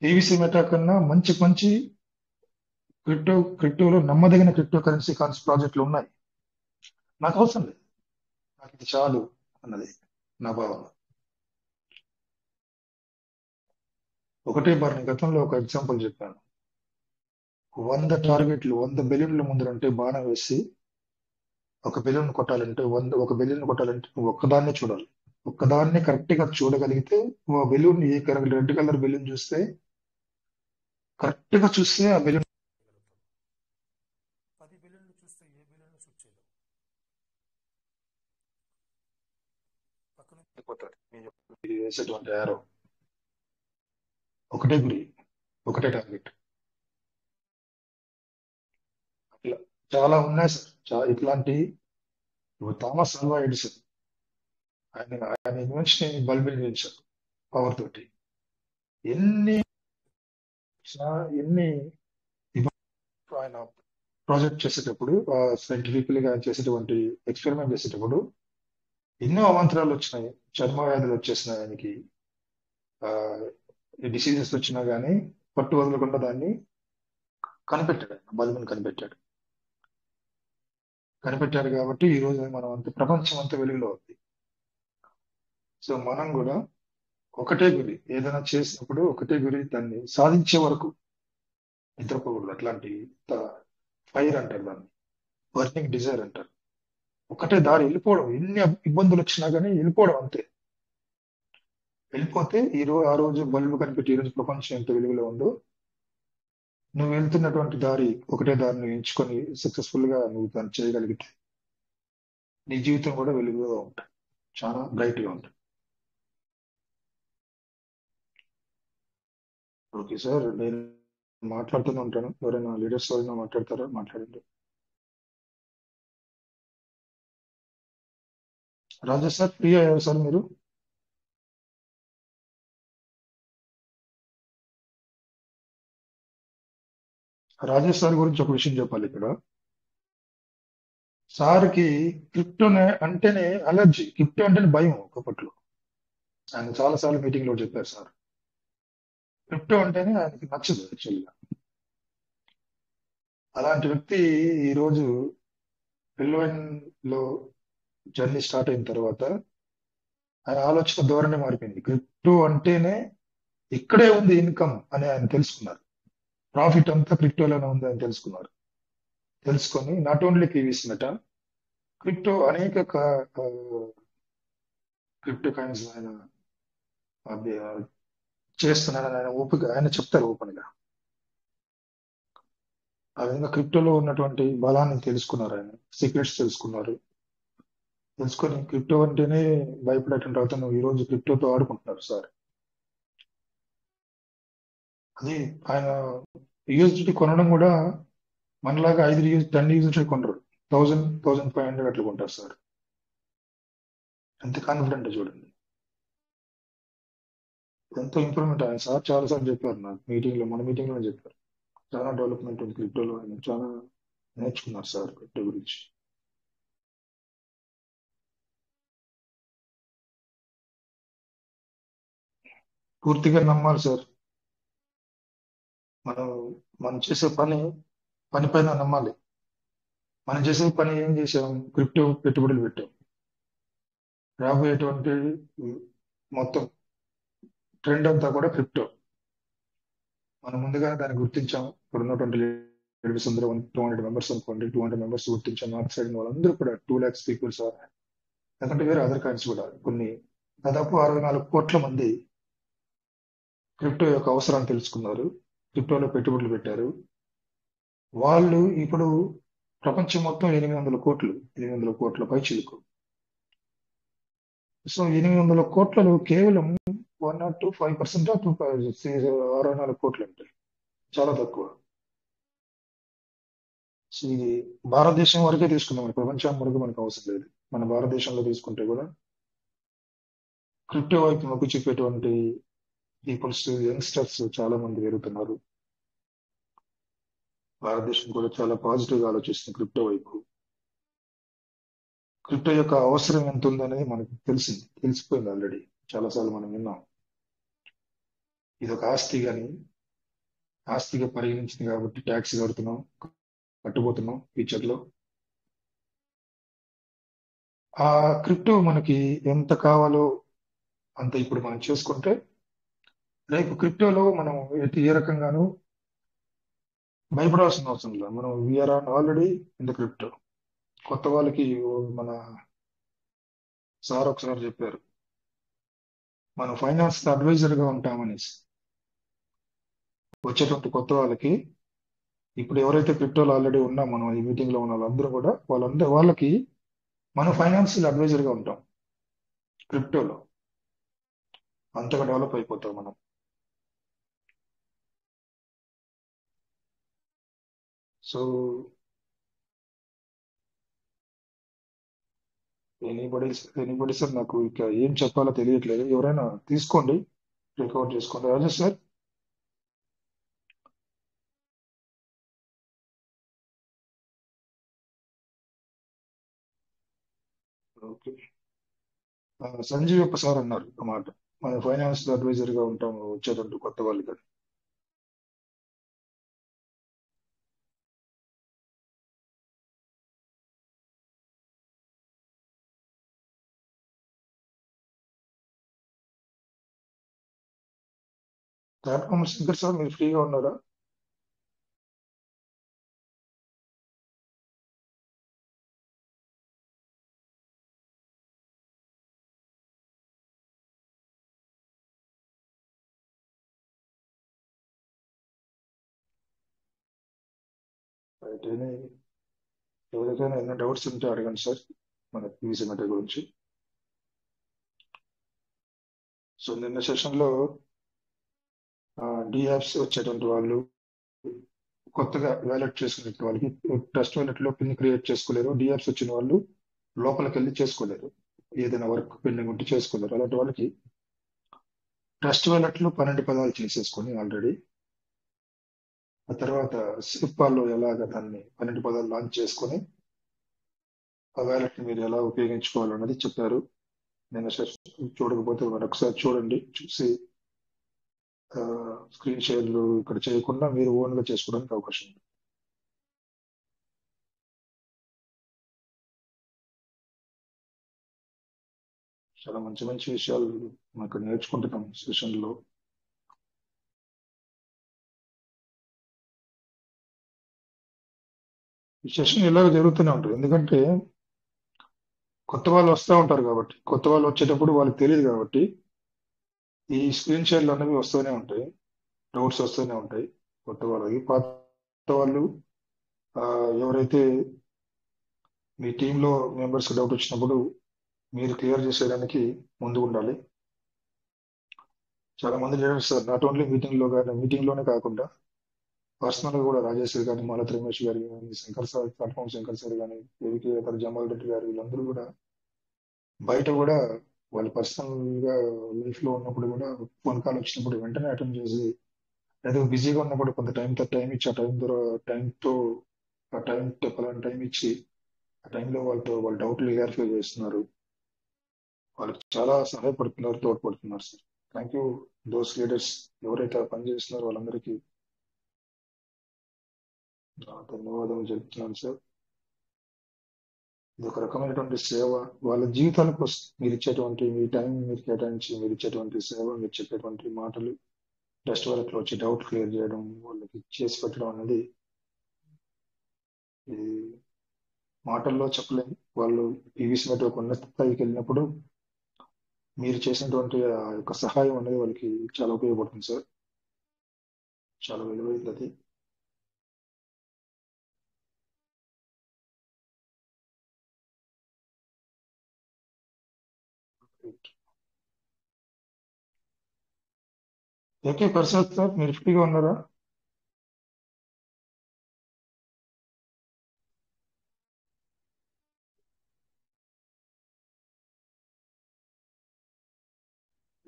పీవీసీ మెటా కన్నా మంచి క్రిప్టోలో నమ్మదగిన క్రిప్టో కరెన్సీ ప్రాజెక్టులు ఉన్నాయి. నాకు అవసరం లేదు, నాకు ఇది చాలు అన్నది నా భావన. ఒకటే బార్ గతంలో ఒక ఎగ్జాంపుల్ చెప్పాను. 100 టార్గెట్లు 100 బెలూన్ల ముందరంటే బాణం వేసి ఒక బెలూన్ కొట్టాలంటే 1 బెలూన్ కొట్టాలంటే నువ్వు ఒక్కదాన్నే చూడాలి. ఒక్కదాన్ని కరెక్ట్ గా చూడగలిగితే ఓ బెలూన్, ఏ రెడ్ కలర్ బెలూన్ చూస్తే కరెక్ట్ గా చూస్తే ఆ బెలూన్, 10 బెలూన్లు చూస్తే ఏ బెలూన్ షూట్ చేయలేవు, పక్కన అయిపోతాడు. మీరు వేసేటువంటి యారో ఒకటే గురి, ఒకటే టార్గెట్. అట్లా చాలా ఉన్నాయి సార్ ఇట్లాంటి. థామస్ అల్వా ఎడిసన్ ఆయన ఇన్వెన్షన్ బల్బ్ ఇన్వెన్షన్ పవర్ తోటి ఎన్ని ఆయన ప్రాజెక్ట్ చేసేటప్పుడు సైంటిఫికల్ గా ఆయన చేసేటువంటి ఎక్స్పెరిమెంట్ చేసేటప్పుడు ఎన్నో అవాంతరాలు వచ్చినాయి, చర్మ వ్యాధులు వచ్చేసినాయి ఆయనకి, డిసీజెస్ వచ్చినా గానీ పట్టు వదలకుండా దాన్ని కనిపెట్టాడు, ఆయన బల్బుని కనిపెట్టాడు కాబట్టి ఈ రోజు మనం అంత ప్రపంచం అంతా వెలుగులో ఉంది. సో మనం కూడా ఒకటే గురి, ఏదైనా చేసినప్పుడు ఒకటే గురి, దాన్ని సాధించే వరకు నిద్రపోకూడదు. అట్లాంటి ఫైర్ అంటారు దాన్ని, బర్నింగ్ డిజైర్ అంటారు. ఒకటే దారి, వెళ్ళిపోవడం. ఎన్ని ఇబ్బందులు వచ్చినా కానీ వెళ్ళిపోవడం అంతే. వెళ్ళిపోతే ఆ రోజు బల్బు కనిపెట్టి ఈ రోజు ప్రపంచం ఎంత వెలుగులో ఉందో, నువ్వు వెళ్తున్నటువంటి దారి ఒకటే దారిని ఎంచుకొని సక్సెస్ఫుల్ గా నువ్వు దాన్ని చేయగలిగితే నీ జీవితం కూడా వెలుగుగా ఉంటుంది, చాలా బ్రైట్ గా ఉంటుంది. ఓకే సార్, నేను మాట్లాడుతూనే ఉంటాను. ఎవరైనా లీడర్స్ ఎవరైనా మాట్లాడతారా? మాట్లాడండి. రాజా సార్, ఫ్రీ అయ్యారు సార్ మీరు? రాజేష్ సార్ గురించి ఒక విషయం చెప్పాలి ఇక్కడ. సార్కి క్రిప్టో అంటేనే అలర్జీ, క్రిప్టో అంటేనే భయం ఒకప్పట్లో. ఆయన చాలాసార్లు మీటింగ్ లో చెప్పారు సార్. క్రిప్టో అంటేనే ఆయనకి నచ్చదు యాక్చువల్గా. అలాంటి వ్యక్తి ఈరోజు లో జర్నీ స్టార్ట్ అయిన తర్వాత ఆయన ఆలోచన ధోరణి మారిపోయింది. క్రిప్టో అంటేనే ఇక్కడే ఉంది ఇన్కమ్ అని ఆయన తెలుసుకున్నారు. ప్రాఫిట్ అంతా క్రిప్టోలోనే ఉంది అని తెలుసుకున్నారు. తెలుసుకొని not only PVs meta, crypto అనేక క్రిప్టో కాయిన్స్ ఆయన చేస్తున్నాడని ఆయన ఆయన చెప్తారు ఓపెన్ గా. ఆ విధంగా క్రిప్టోలో ఉన్నటువంటి బలాన్ని తెలుసుకున్నారు, ఆయన సీక్రెట్స్ తెలుసుకొని క్రిప్టో అంటేనే భయపడేటువంటి అతను ఈ రోజు క్రిప్టోతో ఆడుకుంటున్నారు సార్. అది ఆయన యూఎస్డిటీ కొనడం కూడా మనలాగా 10 యూఎస్డిటీ కొనరు, 1,500 అట్లా కొంటారు సార్. ఎంత కాన్ఫిడెంట్ చూడండి, ఎంతో ఇంప్రూవ్మెంట్. ఆయన సార్ చాలాసార్లు చెప్పారు నాకు మన మీటింగ్ లో చెప్పారు. చాలా డెవలప్మెంట్ ఉంది క్రిప్టోలో, ఆయన చాలా నేర్చుకున్నారు సార్ క్రిప్టో గురించి. పూర్తిగా నమ్మాలి సార్. మనం చేసే పని పైన నమ్మాలి. మనం చేసే పని ఏం చేసాం? క్రిప్టో పెట్టుబడులు పెట్టాం. రాబోయేటువంటి మొత్తం ట్రెండ్ అంతా కూడా క్రిప్టో. మనం ముందుగా దాన్ని గుర్తించాం. ఇక్కడ ఉన్నటువంటి లీడర్స్ అందరూ 200 మెంబర్స్ అనుకోండి, 200 మెంబర్స్ గుర్తించాం. నార్త్ సైడ్ వాళ్ళందరూ కూడా 2 lakhs పీపుల్స్, ఎందుకంటే వేరే అదర్ కాయిన్స్ కూడా కొన్ని దాదాపు 64 కోట్ల మంది క్రిప్టో యొక్క అవసరాన్ని తెలుసుకున్నారు, క్రిప్టోలో పెట్టుబడులు పెట్టారు. వాళ్ళు ఇప్పుడు ప్రపంచం మొత్తం 800 కోట్ల పైచిలుకు. సో 800 కోట్లలో కేవలం 1 or 2, 5% 64 కోట్లు అంటే చాలా తక్కువ. సో ఇది భారతదేశం వరకే తీసుకున్నాం, ప్రపంచం వరకు మనకు అవసరం లేదు. మన భారతదేశంలో తీసుకుంటే కూడా క్రిప్టో వైపు మొగ్గు చూపేటువంటి పీపుల్స్, యంగ్స్టర్స్ చాలా మంది పెరుగుతున్నారు. భారతదేశం కూడా చాలా పాజిటివ్ గా ఆలోచిస్తుంది క్రిప్టో వైపు. క్రిప్టో యొక్క అవసరం ఎంత ఉందనేది మనకు తెలిసిపోయింది ఆల్రెడీ. చాలాసార్లు మనం విన్నాం. ఇది ఒక ఆస్తిగా పరిగణించింది కాబట్టి ట్యాక్స్ కట్టబోతున్నాం ఫ్యూచర్ లో. ఆ క్రిప్టో మనకి ఎంత కావాలో అంత ఇప్పుడు మనం చేసుకుంటే రేపు క్రిప్టోలో మనం ఏ రకంగానూ భయపడాల్సిన అవసరం లేదు. మనం we are already in the crypto. కొత్త వాళ్ళకి మన సార్ ఒకసారి చెప్పారు, మనం ఫైనాన్స్ అడ్వైజర్ గా ఉంటామనేసి. వచ్చేటువంటి కొత్త వాళ్ళకి ఇప్పుడు ఎవరైతే క్రిప్టోలో ఆల్రెడీ ఉన్నాం, మనం ఈ మీటింగ్ లో ఉన్న వాళ్ళందరూ కూడా వాళ్ళకి మనం ఫైనాన్షియల్ అడ్వైజర్ గా ఉంటాం క్రిప్టోలో. అంతగా డెవలప్ అయిపోతాం మనం. సో ఎనీబడి సార్, నాకు ఇక ఏం చెప్పాలో తెలియట్లేదు. ఎవరైనా తీసుకోండి, రికవర్ చేసుకోండి. రాజేష్ సార్. ఓకే. సంజీవ్ యొక్క సార్ అన్నారు అన్నమాట, మన ఫైనాన్స్ అడ్వైజర్ గా ఉంటాం వచ్చేటట్టు కొత్త వాళ్ళకి. ప్లాట్ఫామ్ శంకర్ సార్ మీరు ఫ్రీగా ఉన్నారా? అయితేనే ఎవరికైనా ఏమైనా డౌట్స్ ఉంటే అడగండి సార్ మన పీవీసీ మెటర్ గురించి. సో నిన్న సెషన్లో డియాప్స్ వచ్చేటువంటి వాళ్ళు, కొత్తగా వ్యాలెట్ చేసుకునే వాళ్ళకి ట్రస్ట్ వ్యాలెట్ లో పిన్ క్రియేట్ చేసుకోలేరు. డియాప్స్ వచ్చిన వాళ్ళు లోపలికి వెళ్ళి చేసుకోలేరు, ఏదైనా వర్క్ పెండింగ్ ఉంటే చేసుకోలేరు. అలాంటి వాళ్ళకి ట్రస్ట్ వ్యాలెట్ లో 12 పదాలు చేసేసుకొని ఆల్రెడీ, ఆ తర్వాత సిప్పాల్లో ఎలాగ దాన్ని 12 పదాలు లాంచ్ చేసుకొని ఆ వ్యాలెట్ ని మీరు ఎలా ఉపయోగించుకోవాలన్నది చెప్పారు. నేను చూడకపోతే మరొకసారి చూడండి, చూసి స్క్రీన్ షేర్లు ఇక్కడ చేయకుండా మీరు ఓన్ గా చేసుకోవడానికి అవకాశం ఉంది. చాలా మంచి మంచి విషయాలు మనకు నేర్చుకుంటున్నాం సెషన్ లో. ఈ సెషన్ ఇలాగ జరుగుతూనే ఉంటుంది, ఎందుకంటే కొత్త వాళ్ళు వస్తూ ఉంటారు కాబట్టి, కొత్త వాళ్ళు వచ్చేటప్పుడు వాళ్ళకి తెలియదు కాబట్టి ఈ స్క్రీన్ షేర్లు అనేవి వస్తూనే ఉంటాయి, డౌట్స్ వస్తూనే ఉంటాయి కొత్త వాళ్ళకి. పాత వాళ్ళు ఎవరైతే మీ టీంలో మెంబర్స్ డౌట్ వచ్చినప్పుడు మీరు క్లియర్ చేసేయడానికి ముందు ఉండాలి. చాలా మంది leaders sir not only meeting లోనే కాకుండా పర్సనల్ గా కూడా రాజేష్ కానీ, మాలతి రమేష్ గారు కానీ, Shankar sir, platform Shankar sir కానీ, ఏవికే జమాల్ రెడ్డి గారు, వీళ్ళందరూ కూడా బయట కూడా వాళ్ళు పర్సనల్ గా లైఫ్ లో ఉన్నప్పుడు కూడా ఫోన్ కాల్ వచ్చినప్పుడు వెంటనే అటెండ్ చేసి, ఏదో బిజీగా ఉన్నప్పుడు కొంత టైం ఇచ్చి, ఆ టైం పలానా టైం ఇచ్చి ఆ టైంలో వాళ్ళ డౌట్లు క్లారిఫై చేస్తున్నారు, వాళ్ళకి చాలా సహాయపడుతున్నారు, తోడ్పడుతున్నారు sir. Thank you those leaders, ఎవరైతే పని చేస్తున్నారో వాళ్ళందరికీ ధన్యవాదాలు చెప్తున్నాను సార్. ఇది ఒక రకమైనటువంటి సేవ. వాళ్ళ జీవితాల కోసం మీరు ఇచ్చేటువంటి మీ టైం మీరు కేటాయించి మీరు ఇచ్చేటువంటి సేవ, మీరు చెప్పేటువంటి మాటలు, టెస్ట్ వాళ్ళకి వచ్చి డౌట్ క్లియర్ చేయడం, వాళ్ళకి చేసి పెట్టడం అనేది ఈ మాటల్లో చెప్పలేము. వాళ్ళు పీవీసీ మీద ఒక ఉన్నత స్థాయికి వెళ్ళినప్పుడు మీరు చేసినటువంటి ఆ యొక్క సహాయం అనేది వాళ్ళకి చాలా ఉపయోగపడుతుంది సార్, చాలా విలువైనది అది. ఓకే ప్రసాద్ సార్, మీరు ఫ్రీగా ఉన్నారా?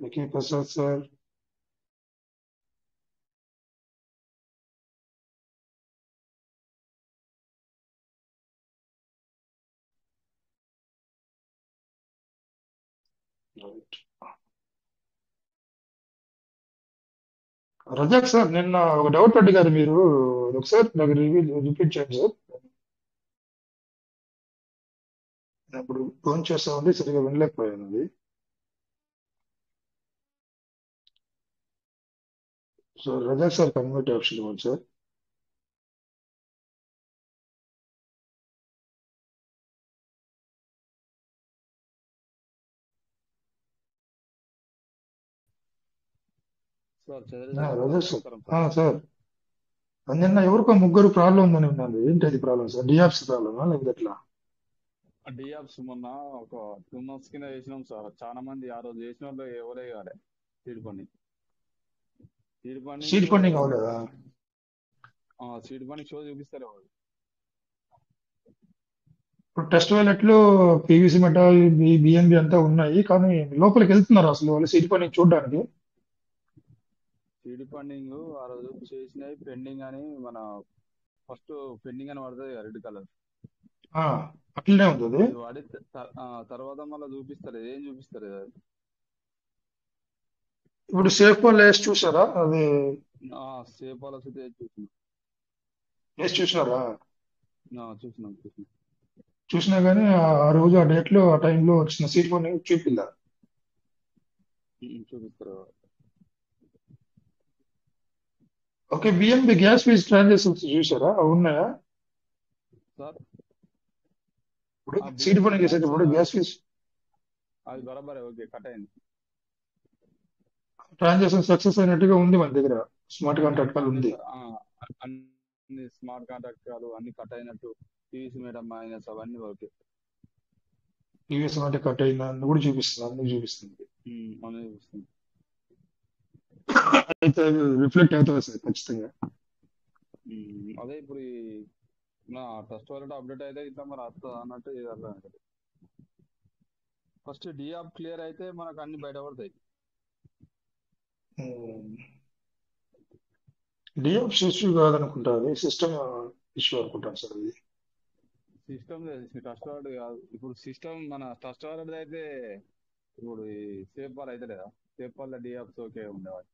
Okay Prasad sir. Right. Razak sir, నిన్న ఒక డౌట్ అడిగారు మీరు, ఒకసారి నాకు రిపీట్ చేయండి సార్. నేను ఇప్పుడు ఫోన్ చేస్తా ఉంది, సరిగా వినలేకపోయాను అది. So Razak sir convert option ఇవ్వండి sir. Sir Chandrasekhar sir Razak sir. నమస్కారం సార్. సార్ నిన్న ఎవరికో ముగ్గురు ప్రాబ్లం ఉందని ఉన్నాను, ఏంటి అది ప్రాబ్లం సార్? డియాప్స్ ప్రాబ్లమా లేకపోతే ఎట్లా? డియాప్స్ మొన్న ఒక 2 months కింద చేసినాం సార్. చాలా మంది ఆ రోజు చేసిన వాళ్ళు ఎవరే కాలే. సీడ్ ఫండింగ్ సీడ్ ఫండింగ్ అవ్వలేదా? సీడ్ ఫండింగ్ షో చూపిస్తారు వాళ్ళు. ఇప్పుడు టెస్ట్ వ్యాలెట్ లో పీవీసీ మెటా, బిఎన్బి అంతా ఉన్నాయి, కానీ లోపలికి వెళ్తున్నారు అసలు వాళ్ళు సీడ్ ఫండింగ్ చూడడానికి? సీడ్ ఫండింగ్ ఆ రోజు చేసినవి పెండింగ్ అని మన ఫస్ట్ పెండింగ్ అని పడుతుంది రెడ్ కలర్. ఆ, అట్లనే ఉంటుంది. అది వాడి తర్వాత మళ్ళీ చూపిస్తారు, ఏం చూపిస్తారు అది. ఇప్పుడు సేఫ్ వాళ్ళు వేసి చూసారా? అది సేఫ్ పాలసీ చూసిన. వేసి చూసినారా? చూసినాం. చూసినా కానీ ఆ రోజు ఆ డేట్ లో ఆ టైంలో వచ్చిన సీట్ కొని చూపిల్ల. చూపిస్తారు. Okay, BNB gas fees transactions చూసారా? అవి ఉన్నాయా? సార్ ఇప్పుడు ఆ సీట్ BNB కొని చేసేటప్పుడు గ్యాస్ ఫీజ్ అది బరాబరే, ఓకే, కట్ అయింది. ట్రాన్సాక్షన్ సక్సెస్ అయినట్టుగా ఉంది మన దగ్గర. స్మార్ట్ కాంట్రాక్ట్ కాల్ అన్ని ఉంది. అన్ని స్మార్ట్ కాంట్రాక్ట్ కాదు, అన్ని కట్ అయినట్టు, పీవీసీ మేడం మైనస్ అవన్నీ ఓకే. టీవీఎస్ అంటే కట్ అయిందని కూడా చూపిస్తుంది, అన్ని చూపిస్తుంది. అన్నీ చూపిస్తుంది. అయితే రిఫ్లెక్ట్ అవుతుంది సార్ ఖచ్చితంగా. అదే ఇప్పుడు నా ట్రస్ట్ వాలెట్ అప్డేట్ అయితే ఇట్లా మరి వస్తుంది అన్నట్టు ఇది అర్థం అవుతుంది. ఫస్ట్ డియాప్ క్లియర్ అయితే మనకు అన్ని బయటపడతాయి. డిఎఫ్ ఇష్యూ కాదనుకుంటా, అది సిస్టమ్ ఇష్యూ అనుకుంటాను సార్. అది సిస్టమ్ ట్రస్ట్ వాలెట్ కాదు. ఇప్పుడు సిస్టమ్ మన ట్రస్ట్ వాలెట్ అయితే ఇప్పుడు ఈ సేఫ్ పాల్ అయితే లేదా, సేఫ్ పాల్ డియాప్స్ ఓకే ఉండేవాళ్ళు.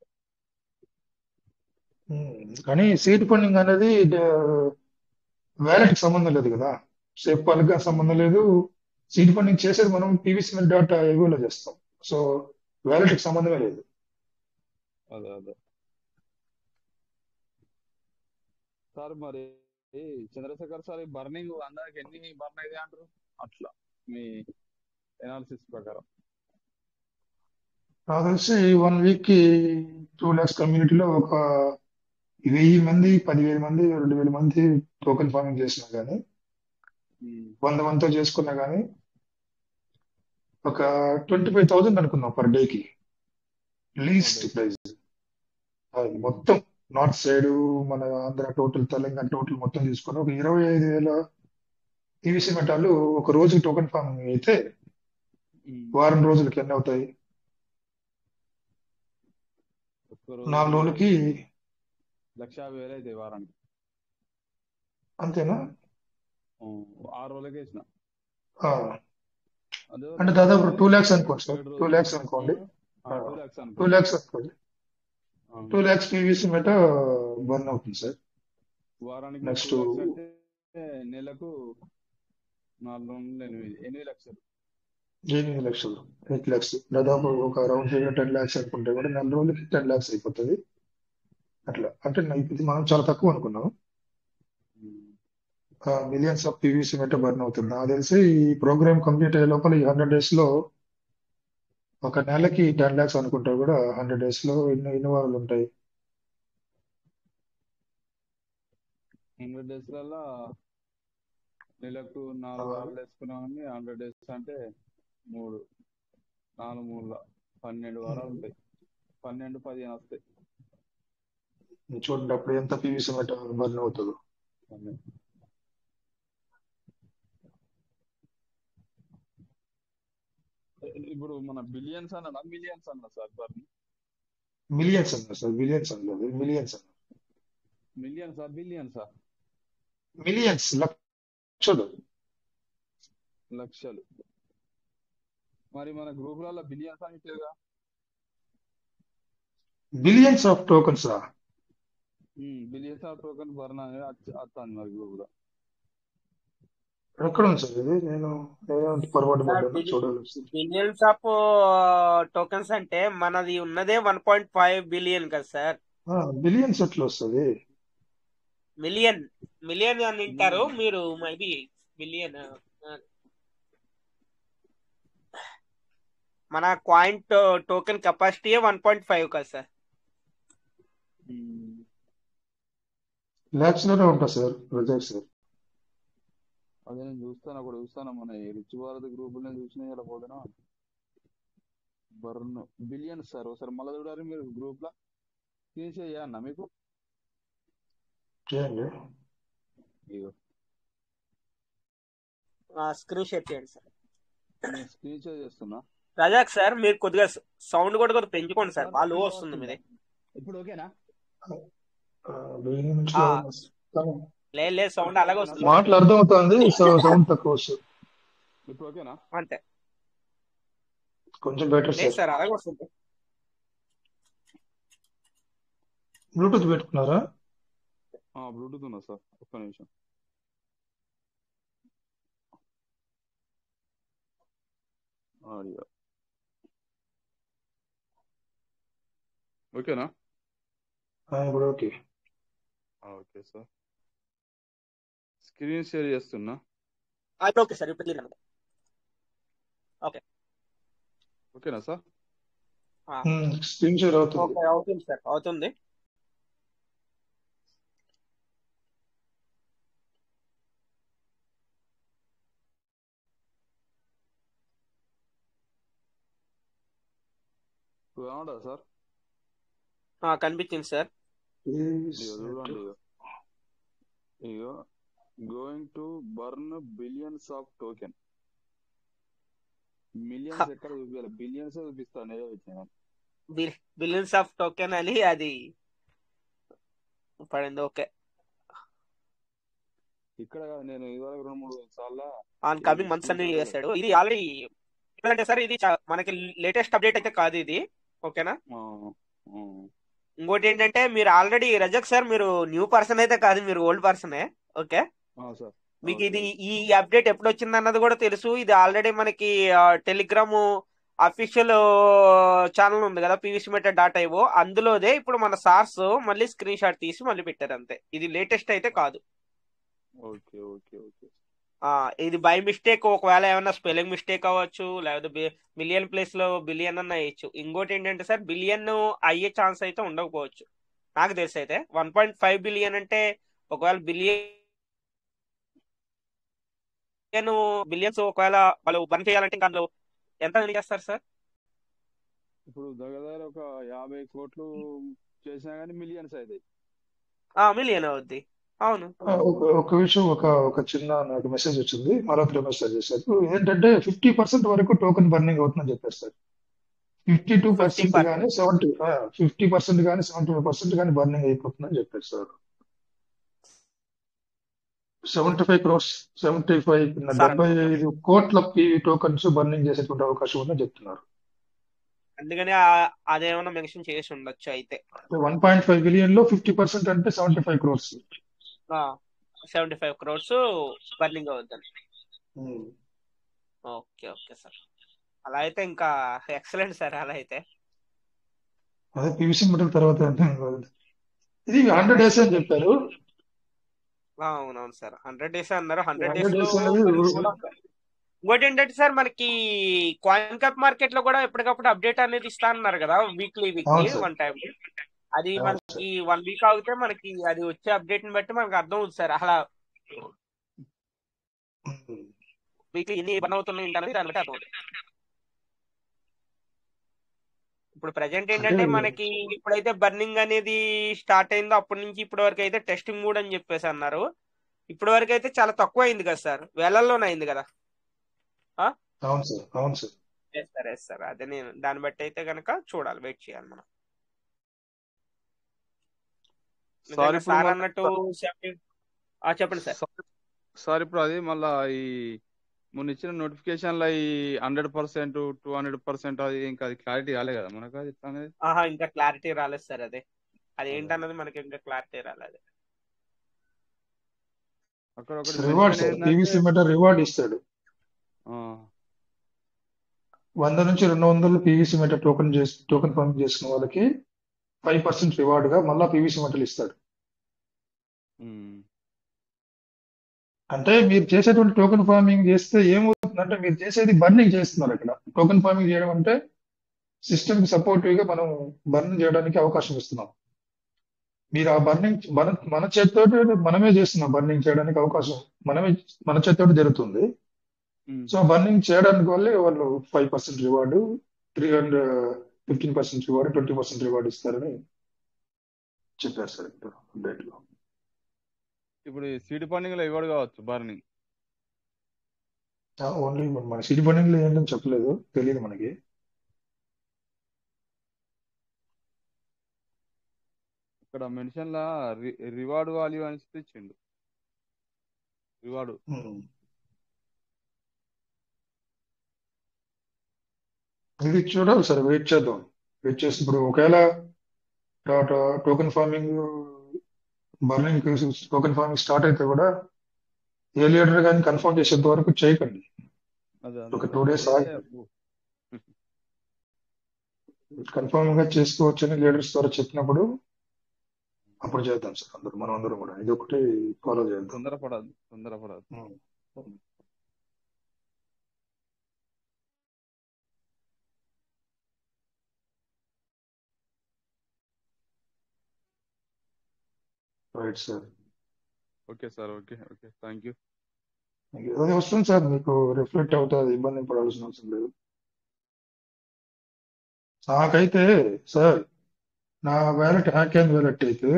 కానీ సీట్ ఫండింగ్ అనేది వ్యాలెట్ కి సంబంధం లేదు కదా, సేఫ్ పాలకి సంబంధం లేదు. సీట్ ఫండింగ్ చేసేది మనం పీవీసీ డాటా ఎగువలో చేస్తాం, సో వ్యాలెట్ కి సంబంధమే లేదు. అదే సార్. మరి చంద్రశేఖర్ సార్ బర్నింగ్ అందరికి ఎన్ని బర్న్ అయితే అంటారు అట్లా మీ ఎనాలిసిస్ ప్రకారం? నాకు తెలిసి 1 వీక్ కి 2 lakhs కమ్యూనిటీలో ఒక 1000 మంది, 10,000 మంది, 2,000 మంది టోకెన్ ఫార్మింగ్ చేసినా కానీ, 100 మందితో చేసుకున్నా కానీ ఒక 25,000 అనుకున్నాం పర్ డేకి లీస్ట్ ప్రైస్. అది మొత్తం నార్త్ సైడ్, మన ఆంధ్ర టోటల్, తెలంగాణ టోటల్ మొత్తం తీసుకొని ఒక 25,000 పీవీసీ మెటాలు ఒక రోజుకి టోకెన్ ఫార్మింగ్ అయితే వారం రోజులకి ఎన్ని అవుతాయి? 4 రోజులకి 1,50,000 అయితే వారానికి. అంతేనా? 6 రోజులకే ఇచ్చిన. అంటే దాదాపు 2 lakhs అనుకోండి సార్, 2 lakhs అనుకోండి, 2 lakhs 2 lakhs అనుకోండి. 2 lakhs పీవీసీ మెటా బర్న్ అవుతుంది సార్ వారానికి. నెక్స్ట్ 2 lakhs అంటే నెలకు 8 లక్షలు. 8 లక్షలు, 8 lakhs, దాదాపు ఒక రౌండ్ ఫిగర్ 10 lakhs అనుకుంటే కూడా 4 రోజులకి 10 lakhs అయిపోతుంది. అట్లా అంటే ఇది మనం చాలా తక్కువ అనుకున్నాం. Millions of PVC meta burn అవుతుంది. నాకు తెలిసి ఈ ప్రోగ్రామ్ కంప్లీట్ అయ్యే లోపల ఈ 100 days లో, ఒక నెలకి 10 lakhs అనుకుంటా కూడా 100 days లో ఎన్ని వారాలు ఉంటాయి? 100 days లలో నెలకు 4 వారాలు వేసుకున్నామని 100 days అంటే 3 4 3 12 వారాలు ఉంటాయి. 12 15 వస్తాయి. చూడండి అప్పుడు ఎంత పీవీసీ మెటా బర్న్ అవుతుందో. ఇప్పుడు మన బిలియన్స్ అన్నా మిలియన్స్ అన్నా సార్ బర్న్? మిలియన్స్ అన్నా సార్, బిలియన్స్ అనలేదు, మిలియన్స్ అన్నా. మిలియన్సా బిలియన్సా? మిలియన్స్, లక్షలు. మరి మన గ్రూపులలో బిలియన్స్ అని ఇచ్చేదిగా. Billions of tokens. Billions of token burn అనేది వస్తుంది మరి గ్రూపులో. ఎక్కడ ఉంది సార్ ఇది? నేను పొరపాటు పడ్డాను, చూడాలి. బిలియన్స్ ఆఫ్ టోకెన్స్ అంటే మనది ఉన్నదే 1.5 బిలియన్ కదా సార్. బిలియన్స్ ఎట్లా వస్తుంది? మిలియన్ అని వింటారు మీరు, మేబీ బిలియన్. మన కాయిన్ టోకెన్ కెపాసిటీ 1.5 కదా సార్. లాక్స్ లోనే ఉంటా సార్, ప్రజెక్ట్ సార్. అదే నేను చూస్తాను మన రిచ్ భారత్ గ్రూప్ చూసినా ఇలా పోతున్నా బర్న్ బిలియన్స్ సార్. ఒకసారి మళ్ళీ చూడాలి మీరు గ్రూప్ లో తీసేయన్నా మీకు. చేయండి. స్క్రీన్ షేర్ చేయండి సార్. నేను స్క్రీన్ షేర్ చేస్తున్నా. రజాక్ సార్ మీరు కొద్దిగా సౌండ్ కూడా కొద్దిగా పెంచుకోండి సార్, బాగా లో వస్తుంది మీది. ఇప్పుడు ఓకేనా? లేదు సౌండ్ అలాగే ఓకేనా వస్తుంది. సార్? మాటలు అర్థమవుతుంది, సౌండ్ తక్కువ వస్తుంది. ఇప్పుడు ఓకేనా? అంతే. కొంచెం బెటర్ లేదు సార్. సార్ అలాగే వస్తుంది. బ్లూటూత్ పెట్టుకున్నారా? బ్లూటూత్ ఉన్నా సార్, ఒక్క నిమిషం. ఆడియో ఓకేనా? ఇప్పుడు okay. Okay sir, screen share చేస్తున్నా. ఇప్పుడు ఓకే సార్, ఇప్పుడు క్లియర్. ఓకే ఓకేనా సార్? స్క్రీన్ షేర్ అవుతుంది. ఓకే అవుతుంది సార్, అవుతుంది. ఇప్పుడు ఏమంటారు సార్? కనిపించింది సార్. ఇగో చూడండి, ఇగో going to burn billions of token. Millions ఎక్కడ చూపించాలి, బిలియన్స్ చూపిస్తాను. ఏదో వచ్చిన బిలియన్స్ ఆఫ్ టోకెన్ అని అది పడింది. ఓకే ఇక్కడ కాదు, నేను ఇదివరకు 2-3 సార్లు ఆన్ కమింగ్ మంత్స్ అని చేశాడు. ఇది ఆల్రెడీ అంటే సార్ ఇది మనకి లేటెస్ట్ అప్డేట్ అయితే కాదు ఇది. ఓకేనా? ఇంకోటి ఏంటంటే మీరు ఆల్రెడీ రజక్ సార్ మీరు న్యూ పర్సన్ అయితే కాదు, మీరు ఓల్డ్ పర్సనే. ఓకే, మీకు ఇది ఈ అప్డేట్ ఎప్పుడు వచ్చింది అన్నది కూడా తెలుసు. ఇది ఆల్రెడీ మనకి టెలిగ్రామ్ అఫీషియల్ ఛానల్ ఉంది కదా, pvcmeta.io, అందులోదే ఇప్పుడు మన సార్స్ మళ్ళీ స్క్రీన్ షాట్ తీసి మళ్ళీ పెట్టారు అంతే. ఇది లేటెస్ట్ అయితే కాదు. Okay okay okay. ఇది బై మిస్టేక్ ఒకవేళ ఏమైనా స్పెల్లింగ్ మిస్టేక్ అవ్వచ్చు, లేకపోతే మిలియన్ ప్లేస్ లో బిలియన్ అన్న వేయచ్చు. ఇంకోటి ఏంటంటే సార్ బిలియన్ అయ్యే ఛాన్స్ అయితే ఉండకపోవచ్చు నాకు తెలిసి. అయితే 1.5 బిలియన్ అంటే ఒకవేళ బిలియన్స్ ఒకవేళ వాళ్ళు బంద్ చేయాలంటే ఇంకా అందులో ఎంత చేస్తారు సార్? ఇప్పుడు దగ్గర ఒక 50 కోట్లు చేసినా కానీ మిలియన్స్ అవుతాయి. మిలియన్ అవుద్ది. అవును. ఒక విషయం, ఒక చిన్న నాకు మెసేజ్ వచ్చింది, మరొకటి మెసేజ్ చేశారు. ఏంటంటే 50% వరకు టోకెన్ బర్నింగ్ అవుతుందని చెప్పారు సార్. 52% కానీ 50% కానీ 75% కానీ బర్నింగ్ అయిపోతుందని చెప్పారు సార్. 75 crores, 75 కోట్ల పీవీ టోకన్స్ బర్నింగ్ చేసేటువంటి అవకాశం ఉందని చెప్తున్నారు. అందుకని అదేమన్నా మెన్షన్ చేసి ఉండొచ్చు. అయితే 1.5 బిలియన్ లో 50% అంటే 75 crores. 75 crores బర్నింగ్ అవుతుంది. ఓకే ఓకే సార్, అలా అయితే ఇంకా ఎక్సలెంట్ సార్. అలా అయితే అదే పీవీసీ మెటల్ తర్వాత ఇది 100 days అని చెప్పారు. అవునవును సార్, 100 days అన్నారు. 100 days days అనేది ఇంకోటి ఏంటంటే సార్ మనకి కాయిన్ క్యాప్ మార్కెట్ లో కూడా ఎప్పటికప్పుడు అప్డేట్ అనేది ఇస్తా అన్నారు కదా, వీక్లీ వన్ టైం. అది మనకి 1 week ఆగితే మనకి అది వచ్చే అప్డేట్ ని బట్టి మనకి అర్థం అవుతుంది సార్. అలా వీక్లీ ఎన్ని బర్న్ అవుతున్నాయి అనేది దాన్ని బట్టి అర్థం అవుతుంది. ఇప్పుడు ప్రజెంట్ ఏంటంటే మనకి ఇప్పుడైతే బర్నింగ్ అనేది స్టార్ట్ అయిందో అప్పటి నుంచి ఇప్పటి వరకు అయితే టెస్టింగ్ మూడ్ అని చెప్పేసి అన్నారు. ఇప్పటి వరకు అయితే చాలా తక్కువ అయింది కదా సార్, వేలల్లోనే అయింది కదా. అవును సార్, అవును సార్. ఎస్ సార్, అదే నేను దాన్ని బట్టి అయితే కనుక చూడాలి, వెయిట్ చేయాలి మనం. సార్ అన్నట్టు చెప్పండి సార్. సార్ ఇప్పుడు అది మళ్ళా ఈ మొన్న ఇచ్చిన నోటిఫికేషన్లో ఈ 100%, 200% అది ఇంకా అది క్లారిటీ రాలేదు కదా మనకు. అది అనేది ఇంకా క్లారిటీ రాలేదు సార్. అది ఏంటన్నది మనకి ఇంకా క్లారిటీ రాలేదు. అక్కడ ఒకటి పీవీసీ మెటల్ రివార్డ్ ఇస్తాడు. 100 నుంచి 200 పీవీసీ మెటల్ టోకెన్ పంప్ చేసుకున్న వాళ్ళకి 5% రివార్డ్ గా మళ్ళా పీవీసీ మెటల్ ఇస్తాడు. అంటే మీరు చేసేటువంటి టోకెన్ ఫార్మింగ్ చేస్తే ఏమవుతుందంటే మీరు చేసేది బర్నింగ్ చేస్తున్నారు. అక్కడ టోకెన్ ఫార్మింగ్ చేయడం అంటే సిస్టమ్ కి సపోర్టివ్ గా మనం బర్న్ చేయడానికి అవకాశం ఇస్తున్నాం. మీరు ఆ బర్నింగ్ మన చేతితో మనమే చేస్తున్నాం. బర్నింగ్ చేయడానికి అవకాశం మన చేతితో జరుగుతుంది. సో బర్నింగ్ చేయడానికి వల్లే వాళ్ళు 5% రివార్డు, 15% రివార్డు, 20% రివార్డు ఇస్తారని చెప్పారు సార్ అప్డేట్ లో. ఇప్పుడు సీడ్ ఫండింగ్ లో ఇవ్వడు కావచ్చు బర్నింగ్. ఓన్లీ మన సీడ్ ఫండింగ్ లో ఏంటని చెప్పలేదు, తెలియదు మనకి. ఇక్కడ మెన్షన్ లా రివార్డ్ వాల్యూ అని ఇచ్చిండు. రివార్డు. ఇది చూడాలి సార్, వెయిట్ చేద్దాం. వెయిట్ చేసి ఇప్పుడు ఒకవేళ token farming burning token farming start అయితే కూడా ఏ లీడర్ కానీ కన్ఫర్మ్ చేసేంత వరకు చేయకండి. ఒక 2 days ఆగి కన్ఫర్మ్ గా చేసుకోవచ్చని లీడర్స్ ద్వారా చెప్పినప్పుడు అప్పుడు చేద్దాం సార్. మనం అందరం కూడా ఇది ఒకటి ఫాలో చేద్దాం. తొందరపడదు. Right sir. Okay sir. Okay thank you. అది వస్తుంది సార్, మీకు రిఫ్లెక్ట్ అవుతుంది, ఇబ్బంది పడాల్సిన అవసరం లేదు. నాకైతే సార్ నా వ్యాలెట్ హ్యాక్ అయిన వ్యాలెట్ అయితే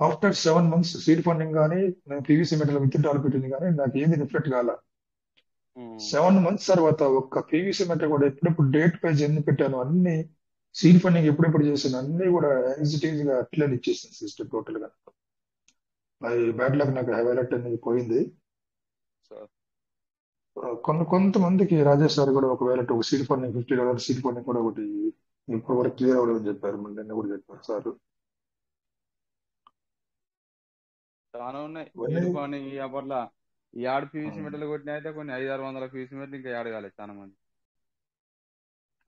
ఆఫ్టర్ 7 months సీడ్ ఫండింగ్ కానీ నేను పీవీసీ మెటల్ విత్డ్రాల్ పెట్టింది కానీ నాకు ఏది రిఫ్లెక్ట్ కాల. 7 months తర్వాత ఒక్క పీవీసీ మెటల్ కూడా ఎప్పుడెప్పుడు డేట్ పేజ్ ఎన్ని పెట్టాను, అన్ని సీడ్ ఫండింగ్ ఎప్పుడెప్పుడు చేశాను అన్ని కూడా యాజ్ ఇట్ ఈజ్ గా అట్లే ఇచ్చేసింది సిస్టమ్ టోటల్ గా. అది బ్యాడ్ లక్, నాకు వ్యాలెట్ అనేది పోయింది. కొంతమందికి రాజేష్ సార్ కూడా ఒక వ్యాలెట్ ఒక సీడ్ ఫండింగ్ $50 సీడ్ ఫండింగ్ కూడా ఒకటి ఇప్పుడు వరకు క్లియర్ అవ్వడం చెప్పారు, నిన్న కూడా చెప్పారు సార్. చాలా ఉన్నాయి సీడ్ ఫండింగ్. అప్పట్లో ఈ ఆడు పీవీసీ మెటల్ కొట్టిన అయితే కొన్ని 500-600 పీవీసీ మెటల్ ఇంకా యాడ్ కాలేదు చాలా మంది.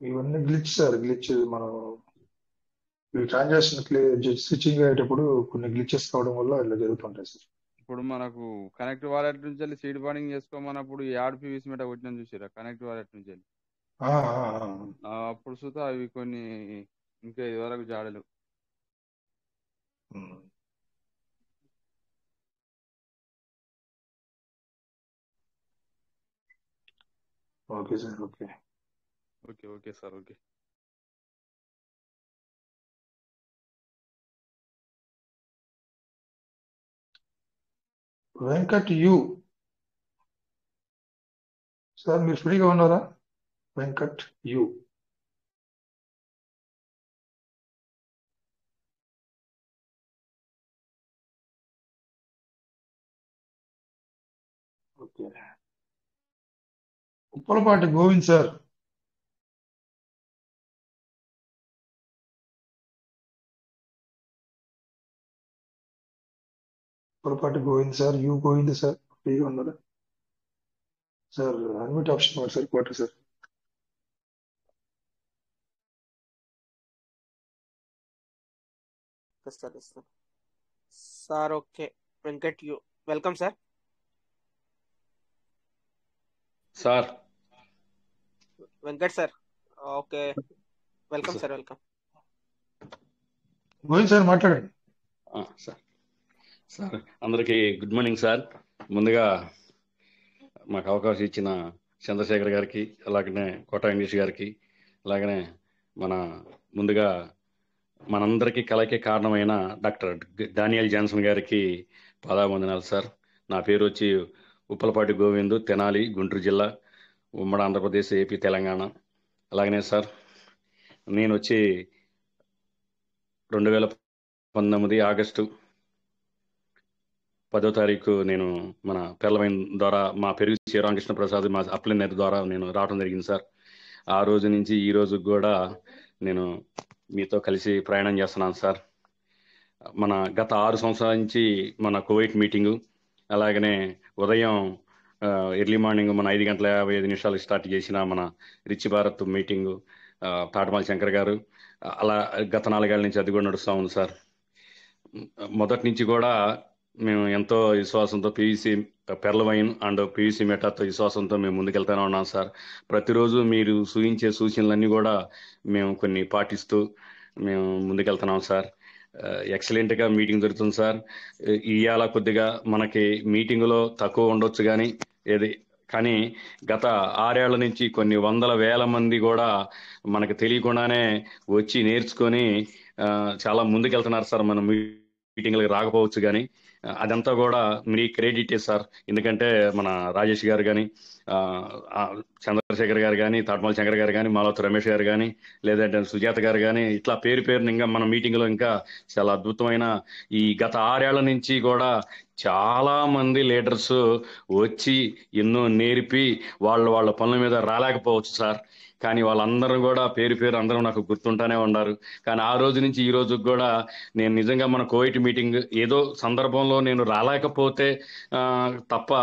ఇవన్నీ గ్లిచ్ సార్, గ్లిచ్. మనం ఈ ట్రాన్సాక్షన్ స్విచ్చింగ్ అయ్యేటప్పుడు కొన్ని గ్లిచెస్ కావడం వల్ల ఇలా జరుగుతుంటాయి సార్. ఇప్పుడు మనకు కనెక్ట్ వాలెట్ నుంచి వెళ్ళి సీడ్ ఫండింగ్ చేసుకోమన్నప్పుడు ఈ యాడ్ పీవీసీ మెటల్ కొట్టిన చూసారా కనెక్ట్ వాలెట్ నుంచి వెళ్ళి, అప్పుడు చూస్తే అవి కొన్ని ఇంకా ఇది వరకు జాడలు. Okay sir. Okay sir. Okay Venkat you sir, మీరు ఫ్రీగా ఉన్నారా? Venkat you. Okay. Uppalapati Govind sir. Uppalapati Govind sir, you Govind sir, ఫ్రీగా ఉన్నారా సార్? అన్మిట్ ఆప్షన్ ఉంది sir, quarter sir. Sir okay. Venkat you, welcome sir. Sir Venkat sir okay, welcome sir. Welcome Govind sir, మాట్లాడండి. సార్ అందరికీ గుడ్ మార్నింగ్ సార్. ముందుగా మాకు అవకాశం ఇచ్చిన చంద్రశేఖర్ గారికి, అలాగనే కోట ఇంగ్లీష్ గారికి, అలాగనే ముందుగా మనందరికీ కలకి కారణమైన డాక్టర్ డానియల్ జాన్సన్ గారికి పాదావందనాలు సార్. నా పేరు వచ్చి ఉప్పలపాటి గోవిందు, తెనాలి, గుంటూరు జిల్లా, ఉమ్మడి ఆంధ్రప్రదేశ్, ఏపీ, తెలంగాణ. అలాగనే సార్ నేను వచ్చి 2019 ఆగస్టు 10వ తారీఖు నేను మన పెర్లవైన్ ద్వారా మా పెరుగు శ్రీరామకృష్ణ ప్రసాద్ మా అప్లైనర్ ద్వారా నేను రావడం జరిగింది సార్. ఆ రోజు నుంచి ఈ రోజు కూడా నేను మీతో కలిసి ప్రయాణం చేస్తున్నాను సార్. మన గత 6 సంవత్సరాల నుంచి మన కువైట్ మీటింగు, అలాగనే ఉదయం ఎర్లీ మార్నింగ్ మన 5:55 స్టార్ట్ చేసిన మన రిచ్ భారత్ మీటింగు, తాటమాల శంకర్ గారు, అలా గత 4 ఏళ్ల నుంచి అది కూడా నడుస్తూ ఉంది సార్. మొదటి నుంచి కూడా మేము ఎంతో విశ్వాసంతో పీవీసీ పెర్లవైన్ అండ్ పీవీసీ మెటాతో విశ్వాసంతో మేము ముందుకెళ్తూనే ఉన్నాం సార్. ప్రతిరోజు మీరు సూచించే సూచనలన్నీ కూడా మేము కొన్ని పాటిస్తూ మేము ముందుకెళ్తున్నాం సార్. ఎక్సలెంట్గా మీటింగ్ జరుగుతుంది సార్. ఇవాళ కొద్దిగా మనకి మీటింగులో తక్కువ ఉండొచ్చు కానీ గత 6 ఏళ్ల నుంచి కొన్ని వందల వేల మంది కూడా మనకు తెలియకుండానే వచ్చి నేర్చుకొని చాలా ముందుకెళ్తున్నారు సార్. మన మీటింగ్లకు రాకపోవచ్చు కానీ అదంతా కూడా మీ క్రెడిటే సార్. ఎందుకంటే మన రాజేష్ గారు కానీ, చంద్రశేఖర్ గారు కానీ, తాటమాల శంకర్ గారు కానీ, మాలవతి రమేష్ గారు కానీ, లేదంటే సుజాత గారు కానీ, ఇట్లా పేరుని ఇంకా మన మీటింగ్లో ఇంకా చాలా అద్భుతమైన ఈ గత 6 ఏళ్ల నుంచి కూడా చాలా మంది లీడర్స్ వచ్చి ఎన్నో నేర్పి వాళ్ళ పనుల మీద రాలేకపోవచ్చు సార్. కానీ వాళ్ళందరూ కూడా పేరు పేరు అందరూ నాకు గుర్తుంటానే ఉన్నారు. కానీ ఆ రోజు నుంచి ఈ రోజు కూడా నేను నిజంగా మన కోవిడ్ మీటింగ్ ఏదో సందర్భంలో నేను రాలేకపోతే తప్ప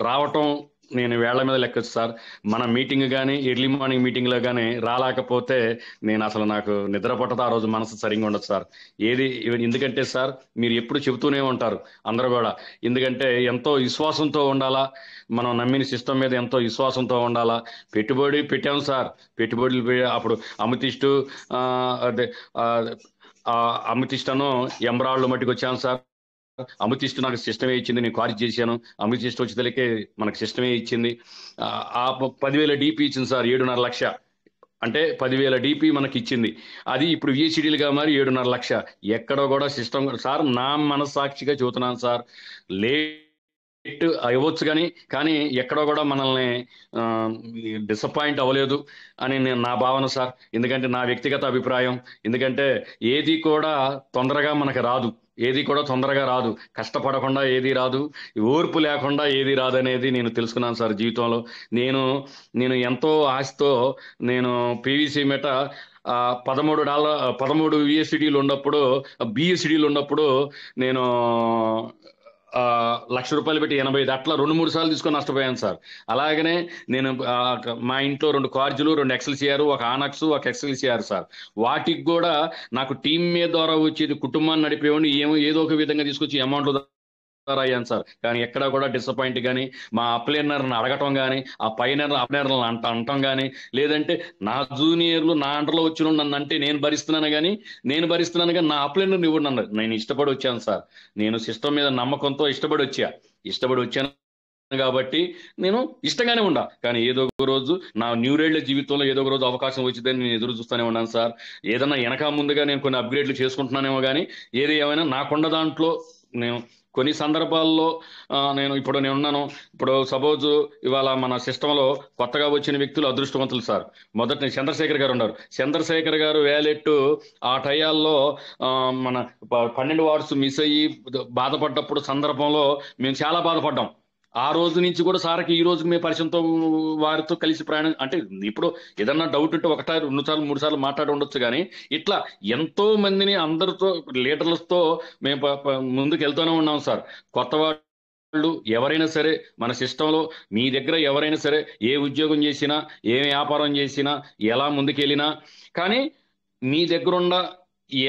రావటం నేను వేళ్ల మీద లెక్కొచ్చు సార్. మన మీటింగ్ కానీ ఎర్లీ మార్నింగ్ మీటింగ్లో కానీ రాలేకపోతే నేను అసలు నాకు నిద్ర పట్టదు, ఆ రోజు మనసు సరిగ్గా ఉండదు సార్. ఎందుకంటే సార్ మీరు ఎప్పుడు చెబుతూనే ఉంటారు అందరూ కూడా, ఎందుకంటే ఎంతో విశ్వాసంతో ఉండాలా, మనం నమ్మిన సిస్టమ్ మీద ఎంతో విశ్వాసంతో ఉండాలా. పెట్టుబడి పెట్టాము సార్, పెట్టుబడులు అప్పుడు అమితిస్టు అదే అమితిస్టను ఎంబ్రాళ్ళు మట్టికి వచ్చాను సార్. అమితిస్ట్ నాకు సిస్టమే ఇచ్చింది, నేను కాల్ చేశాను. అమితిస్ట్ వచ్చేసరికి మనకు సిస్టమే ఇచ్చింది. ఆ 10,000 DP ఇచ్చింది సార్, 7.5 లక్ష. అంటే 10,000 DP మనకి ఇచ్చింది. అది ఇప్పుడు VCDలుగా మారి 7.5 లక్ష. ఎక్కడో కూడా సిస్టమ్ సార్, నా మనస్సాక్షిగా చూస్తున్నాను సార్. లేట్ అవ్వచ్చు కానీ ఎక్కడో కూడా మనల్ని డిసప్పాయింట్ అవ్వలేదు అని నా భావన సార్. ఎందుకంటే నా వ్యక్తిగత అభిప్రాయం, ఎందుకంటే ఏది కూడా తొందరగా మనకు రాదు, ఏది కూడా తొందరగా రాదు, కష్టపడకుండా ఏది రాదు, ఓర్పు లేకుండా ఏది రాదు అనేది నేను తెలుసుకున్నాను సార్ జీవితంలో. నేను ఎంతో ఆశతో నేను PVC మీట $13 VSCDలు ఉన్నప్పుడు, BSCDలు ఉన్నప్పుడు నేను ₹1,00,000 పెట్టి 80 అట్లా 2-3 సార్లు తీసుకొని నష్టపోయాను సార్. అలాగనే నేను మా ఇంట్లో 2 కార్జులు, 2 XLCR, ఒక ఆనక్స్, ఒక XLCR సార్. వాటికి కూడా నాకు టీమ్ మీద ద్వారా వచ్చేది, కుటుంబాన్ని నడిపేవాడిని ఏదో ఒక విధంగా తీసుకొచ్చి అమౌంట్ అయ్యాను సార్. కానీ ఎక్కడా కూడా డిసప్పాయింట్ కానీ, మా అప్లైనర్ని అడగటం కానీ, ఆ అప్లైనర్లను అంటాం కానీ, లేదంటే నా జూనియర్లు నా అండర్లో వచ్చిన నన్ను అంటే నేను భరిస్తున్నాను కానీ నా అప్లైనర్ని ఇవ్వడు నన్ను. నేను ఇష్టపడి వచ్చాను సార్. నేను సిస్టమ్ మీద నమ్మకంతో ఇష్టపడి వచ్చాను కాబట్టి నేను ఇష్టంగానే ఉండా. కానీ ఏదో ఒక రోజు నా న్యూరేళ్ల జీవితంలో ఏదో ఒక రోజు అవకాశం వచ్చిందని నేను ఎదురు చూస్తూనే ఉన్నాను సార్. ఏదన్నా వెనక ముందుగా నేను కొన్ని అప్గ్రేడ్లు చేసుకుంటున్నానేమో కానీ ఏది ఏమైనా నాకున్న దాంట్లో నేను కొన్ని సందర్భాల్లో నేనున్నాను. ఇప్పుడు సపోజ్ ఇవాళ మన సిస్టంలో కొత్తగా వచ్చిన వ్యక్తులు అదృష్టవంతులు సార్. మొదట చంద్రశేఖర్ గారు ఉన్నారు. చంద్రశేఖర్ గారు వ్యాలెట్ ఆ టయాల్లో మన 12 వార్డ్స్ మిస్ అయ్యి బాధపడ్డప్పుడు సందర్భంలో మేము చాలా బాధపడ్డాం. ఆ రోజు నుంచి కూడా సార్కి ఈ రోజు మేము పరిచయంతో వారితో కలిసి ప్రయాణం, అంటే ఇప్పుడు ఏదన్నా డౌట్ ఉంటే 1, 2 సార్లు 3 సార్లు మాట్లాడి ఉండొచ్చు. కానీ ఇట్లా ఎంతో మందిని అందరితో లీడర్లతో మేము ముందుకు వెళ్తూనే ఉన్నాం సార్. కొత్త వాళ్ళు ఎవరైనా సరే మన సిస్టంలో మీ దగ్గర ఎవరైనా సరే ఏ ఉద్యోగం చేసినా, ఏ వ్యాపారం చేసినా, ఎలా ముందుకెళ్ళినా కానీ మీ దగ్గరున్న ఈ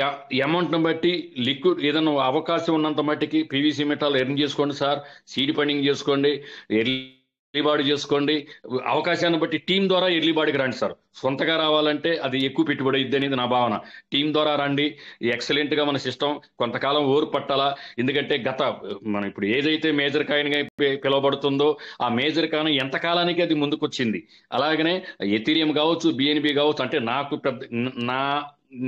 అమౌంట్ని బట్టి లిక్విడ్ ఏదైనా అవకాశం ఉన్నంత మట్టికి PVC మెటాల్ ఎర్న్ చేసుకోండి సార్. సీడ్ ఫండింగ్ చేసుకోండి, ఎర్లీ బాడీ చేసుకోండి. అవకాశాన్ని బట్టి టీం ద్వారా ఎర్లీ బాడీకి రండి సార్. సొంతగా రావాలంటే అది ఎక్కువ పెట్టుబడి ఇద్ది అనేది నా భావన. టీం ద్వారా రండి. ఎక్సలెంట్గా మన సిస్టమ్ కొంతకాలం ఓరు పట్టాలా. ఎందుకంటే మనం ఇప్పుడు ఏదైతే మేజర్ కాయిన్గా పిలువబడుతుందో ఆ మేజర్ కాయిన్ ఎంతకాలానికి అది ముందుకు వచ్చింది. అలాగనే ఎథీరియం కావచ్చు, BNB కావచ్చు. అంటే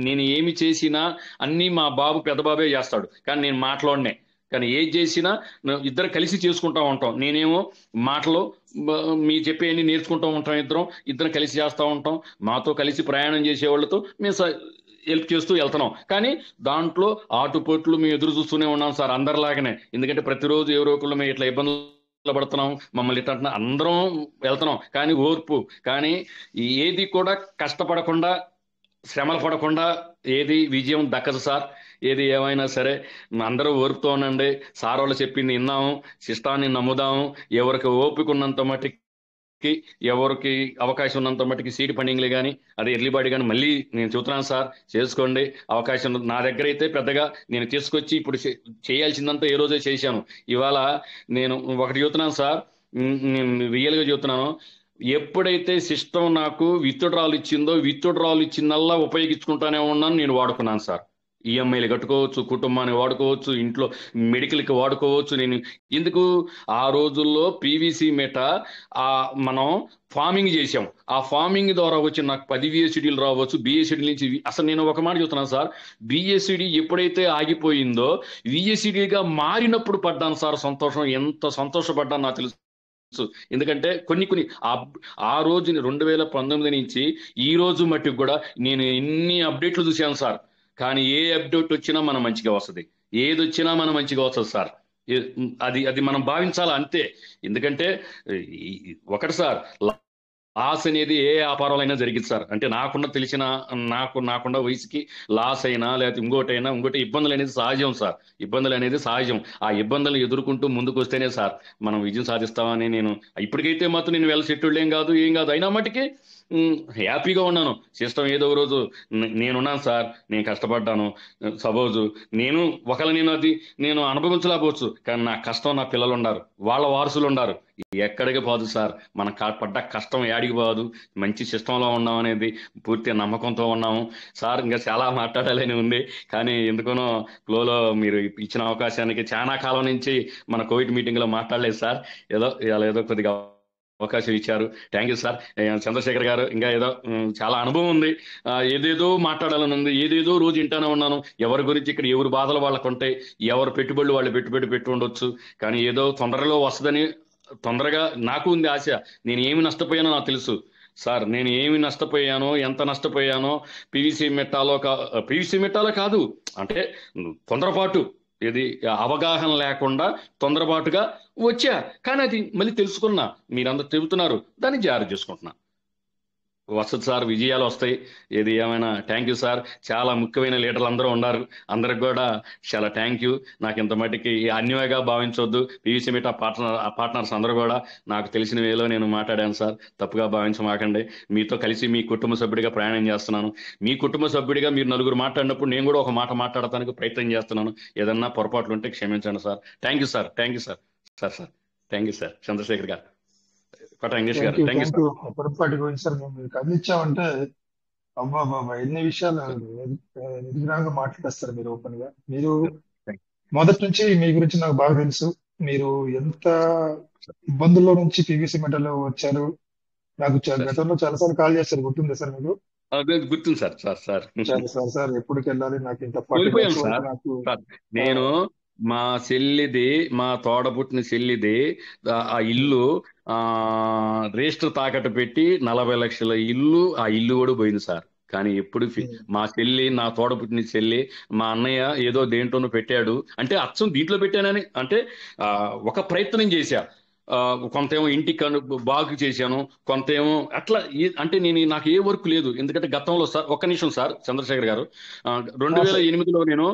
నేను ఏమి చేసినా అన్నీ మా పెద్ద బాబే చేస్తాడు, కానీ నేను మాట్లాడినే. కానీ ఏది చేసినా ఇద్దరు కలిసి చేసుకుంటూ ఉంటాం. నేనేమో మాటలు మీ చెప్పేవన్నీ నేర్చుకుంటూ ఉంటాం, ఇద్దరం కలిసి చేస్తూ ఉంటాం. మాతో కలిసి ప్రయాణం చేసే వాళ్ళతో మేము హెల్ప్ చేస్తూ వెళ్తున్నాం. కానీ దాంట్లో ఆటుపోట్లు మేము ఎదురు చూస్తూనే ఉన్నాం సార్, అందరిలాగానే. ఎందుకంటే ప్రతిరోజు ఎవరో ఒకళ్ళు మేము ఇట్లా ఇబ్బందులు పడుతున్నాం, మమ్మల్ని ఇట్లా అందరం వెళ్తున్నాం. కానీ ఓర్పు, కానీ ఏది కూడా కష్టపడకుండా, శ్రమలు పడకుండా ఏది విజయం దక్కదు సార్. ఏది ఏమైనా సరే అందరూ ఓర్పుతో ఉండండి. సార్ వాళ్ళు చెప్పింది విన్నాము, సిస్టాన్ని నమ్ముదాము. ఎవరికి ఓపిక ఉన్నంత మట్టికి, ఎవరికి అవకాశం ఉన్నంత మట్టికి సీడ్ ఫండింగ్లు కానీ, అదే ఎర్లీ బాడీ కానీ మళ్ళీ నేను చెబుతున్నాను సార్, చేసుకోండి. అవకాశం నా దగ్గర అయితే పెద్దగా నేను తీసుకొచ్చి ఇప్పుడు చేయాల్సిందంతా ఏ రోజే చేశాను. ఇవాళ నేను ఒకటి చెబుతున్నాను సార్, నేను రియల్గా చెబుతున్నాను. ఎప్పుడైతే సిస్టమ్ నాకు విత్డ్రాల్ ఇచ్చిందో, విత్డ్రాల్ ఇచ్చిందల్లా ఉపయోగించుకుంటానే ఉన్నాను. నేను వాడుకున్నాను సార్. EMIలు కట్టుకోవచ్చు, కుటుంబాన్ని వాడుకోవచ్చు, ఇంట్లో మెడికల్కి వాడుకోవచ్చు. నేను ఎందుకు ఆ రోజుల్లో PVC మీట మనం ఫార్మింగ్ చేసాం. ఆ ఫార్మింగ్ ద్వారా వచ్చి నాకు 10 VSCDలు రావచ్చు. BSCD నుంచి అసలు నేను ఒక మాట చెప్తున్నాను సార్, BSCD ఎప్పుడైతే ఆగిపోయిందో VSCDగా మారినప్పుడు పడ్డాను సార్ సంతోషం. ఎంత సంతోషపడ్డాను నాకు తెలుసు. ఎందుకంటే కొన్ని ఆ రోజు 2019 నుంచి ఈ రోజు మట్టికి కూడా నేను ఎన్ని అప్డేట్లు చూశాను సార్. కానీ ఏ అప్డేట్ వచ్చినా మనం మంచిగా వస్తుంది, ఏది వచ్చినా మనం మంచిగా వస్తుంది సార్. అది అది మనం భావించాలా అంతే. ఎందుకంటే ఒకటి సార్, లాస్ అనేది ఏ వ్యాపారంలో అయినా జరిగింది సార్. అంటే నాకున్న వయసుకి లాస్ అయినా లేకపోతే ఇంకోటి ఇబ్బందులు అనేది సహజం సార్. ఇబ్బందులు అనేది సహజం. ఆ ఇబ్బందులను ఎదుర్కొంటూ ముందుకు వస్తేనే సార్ మనం విజయం సాధిస్తామని నేను ఇప్పటికైతే మాత్రం నేను వెల్ సెటిల్డ్ ఏం కాదు అయినా మటుకి హ్యాపీగా ఉన్నాను. సిస్టమ్ ఏదో రోజు నేనున్నాను సార్, నేను కష్టపడ్డాను. సపోజ్ నేను అనుభవించలేకపోవచ్చు, కానీ నా కష్టం నా పిల్లలు ఉన్నారు, వాళ్ళ వారసులు ఉన్నారు. ఎక్కడికి పోదు సార్, మనం పడ్డ కష్టం ఏడికి పోదు. మంచి సిస్టంలో ఉన్నాం అనేది పూర్తి నమ్మకంతో ఉన్నాము సార్. ఇంకా చాలా మాట్లాడాలని ఉంది, కానీ ఎందుకనో ఫ్లోలో మీరు ఇచ్చిన అవకాశానికి చాలా కాలం నుంచి మన కోవిడ్ మీటింగ్ లో మాట్లాడలేదు సార్. ఏదో కొద్దిగా అవకాశం ఇచ్చారు. Thank you sir. చంద్రశేఖర్ గారు, ఇంకా చాలా అనుభవం ఉంది. ఏదేదో మాట్లాడాలని ఉంది, ఏదేదో రోజు వింటానే ఉన్నాను. ఎవరి గురించి ఇక్కడ ఎవరి బాధలు వాళ్ళకు ఉంటాయి, ఎవరు పెట్టుబడులు వాళ్ళు పెట్టి ఉండొచ్చు, కానీ ఏదో తొందరలో వస్తుందని తొందరగా నాకు ఉంది ఆశ. నేను ఏమి నష్టపోయానో నాకు తెలుసు సార్. నేను ఏమి నష్టపోయానో, ఎంత నష్టపోయానో పీవీసీ మెట్టాలో కాదు, అంటే తొందరపాటు, ఇది అవగాహన లేకుండా తొందరపాటుగా వచ్చా. కానీ అది మళ్ళీ తెలుసుకున్నా, మీరందరూ చెబుతున్నారు, దాన్ని జారీ చేసుకుంటున్నా. వస్తుంది సార్, విజయాలు వస్తాయి. ఏది ఏమైనా థ్యాంక్ యూ సార్. చాలా ముఖ్యమైన లీడర్లు అందరూ ఉన్నారు, అందరికి కూడా చాలా థ్యాంక్ యూ. నాకు ఇంత మట్టికి అన్యాయంగా భావించవద్దు. పీవీసీ మీట్ పార్ట్నర్స్ అందరూ కూడా నాకు తెలిసిన వేలో నేను మాట్లాడాను సార్, తప్పుగా భావించమాకండి. మీతో కలిసి మీ కుటుంబ సభ్యుడిగా ప్రయాణం చేస్తున్నాను. మీ కుటుంబ సభ్యుడిగా మీరు నలుగురు మాట్లాడినప్పుడు నేను కూడా ఒక మాట మాట్లాడటానికి ప్రయత్నం చేస్తున్నాను. ఏదన్నా పొరపాట్లు ఉంటే క్షమించండి sir. Thank you sir. Thank you sir. Chandrasekhar garu, English గారు, థ్యాంక్ యూ సార్. పొరపాటు గురించి సార్ మేము కదిలించామంటే అబ్బా బాబా ఎన్ని విషయాలు నిర్విరాగా మాట్లాడేస్తారు మీరు ఓపెన్ గా. మీరు మొదటి నుంచి మీ గురించి నాకు బాగా తెలుసు. మీరు ఎంత ఇబ్బందుల్లో నుంచి పీవీసీ మెటల్లో వచ్చారు. నాకు గతంలో చాలాసార్లు కాల్ చేస్తారు, గుర్తుందా సార్ మీకు? గుర్తుంది సార్. సార్ ఎప్పటికి వెళ్ళాలి, నాకు ఇంత నేను మా చెల్లిది, మా తోడబుట్టిన చెల్లిది ఆ ఇల్లు రిజిస్టర్ తాకట్టు పెట్టి 40 లక్షల ఇల్లు, ఆ ఇల్లు కూడా పోయింది సార్. కానీ ఎప్పుడు మా చెల్లి, నా తోడబుట్టిన చెల్లి, మా అన్నయ్య ఏదో దేంట్లోనూ పెట్టాడు, అంటే అచ్చం దీంట్లో పెట్టానని అంటే ఒక ప్రయత్నం చేశా. కొంతేమో ఇంటికి బాగు చేశాను, కొంతేమో అట్లా. అంటే నాకు ఏ వర్క్ లేదు. ఎందుకంటే గతంలో సార్, ఒక్క నిమిషం సార్ చంద్రశేఖర్ గారు, 2008లో నేను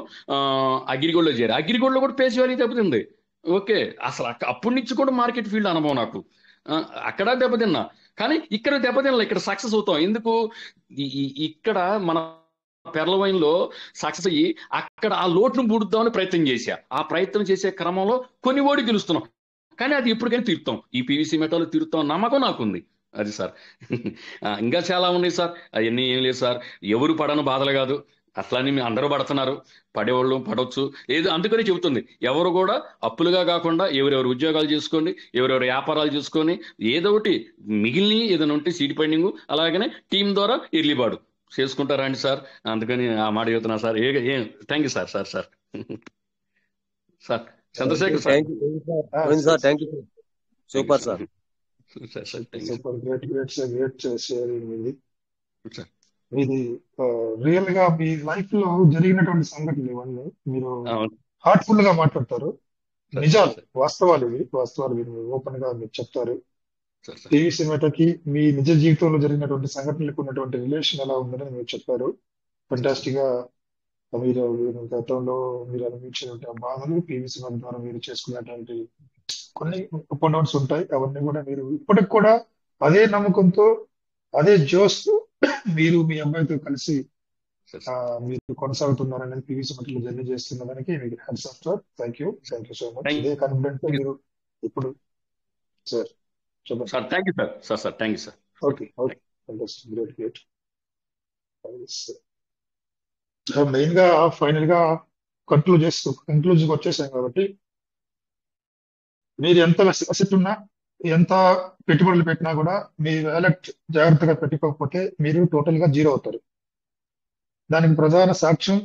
అగ్రిగోల్డ్లో చేరా. అగ్రిగోల్డ్లో కూడా పేజ్ వాల్యూ దెబ్బతింది. ఓకే, అసలు అప్పటి నుంచి కూడా మార్కెట్ ఫీల్డ్ అనుభవం నాకు. అక్కడ దెబ్బతిన్నా, కానీ ఇక్కడ దెబ్బతిన్నా. ఇక్కడ సక్సెస్ అవుతాం. ఎందుకు? ఇక్కడ మన పెర్లవైన్లో సక్సెస్ అయ్యి అక్కడ ఆ లోటును పూడుద్దామని ప్రయత్నం చేశా. ఆ ప్రయత్నం చేసే క్రమంలో కొన్ని ఓడి గెలుస్తున్నాం, కానీ అది ఎప్పటికైనా తీరుతాం. ఈ పీవీసీ మెటాలు తీరుతాం నమ్మకం నాకుంది. అది సార్. ఇంకా చాలా ఉన్నాయి సార్, అవన్నీ ఏం లేదు సార్. ఎవరు పడని బాధలు కాదు, అట్లని అందరూ పడుతున్నారు. పడేవాళ్ళు పడవచ్చు లేదు, అందుకని చెబుతుంది. ఎవరు కూడా అప్పులుగా కాకుండా ఎవరెవరు ఉద్యోగాలు చేసుకోండి, ఎవరెవరు వ్యాపారాలు చేసుకొని ఏదో ఒకటి మిగిలిన ఏదైనా ఉంటే సీట్ ఫండింగ్, అలాగనే టీం ద్వారా ఎర్లీబాడు చేసుకుంటారా అండి సార్. అందుకని ఆ మాట చెబుతున్నా sir. Thank you sir. Sir Chandrasekhar sir, thank you. Super sir. ఇది రియల్ గా మీ లైఫ్ లో జరిగినటువంటి సంఘటనలు ఇవన్నీ మీరు హార్ట్ఫుల్ గా మాట్లాడతారు. నిజాలు, వాస్తవాలు మీరు ఓపెన్ గా మీరు చెప్తారు. పీవీసీ మెటకి మీ నిజ జీవితంలో జరిగినటువంటి సంఘటనలకు ఉన్నటువంటి రిలేషన్ ఎలా ఉందని మీరు చెప్పారు. ఫంటాస్టిక్ గా మీరు గతంలో మీరు అనుభవించినటువంటి బాధలు, పీవీసీ మెట ద్వారా మీరు చేసుకున్నటువంటి కొన్ని అప్ అండ్ డౌన్స్ ఉంటాయి. అవన్నీ కూడా మీరు ఇప్పటికి కూడా అదే నమ్మకంతో, అదే జోస్ మీరు మీ అబ్బాయితో కలిసి మీరు కొనసాగుతున్నారనేది, పీవీసీ మెటలో జర్నీ చేస్తున్నదానికి మీకు hats off sir. Thank you so much. ఇదే కాన్ఫిడెంట్ మీరు ఇప్పుడు సార్ చెప్పండి. Thank you sir. Thank you sir. Okay, great. Main గా ఫైనల్ గా కంక్లూజన్ వచ్చేసాం కాబట్టి, మీరు ఎంత అసెట్ ఉన్నా, ఎంత పెట్టుబడులు పెట్టినా కూడా మీ వ్యాలెట్ జాగ్రత్తగా పెట్టుకోకపోతే మీరు టోటల్ గా జీరో అవుతారు. దానికి ప్రధాన సాక్ష్యం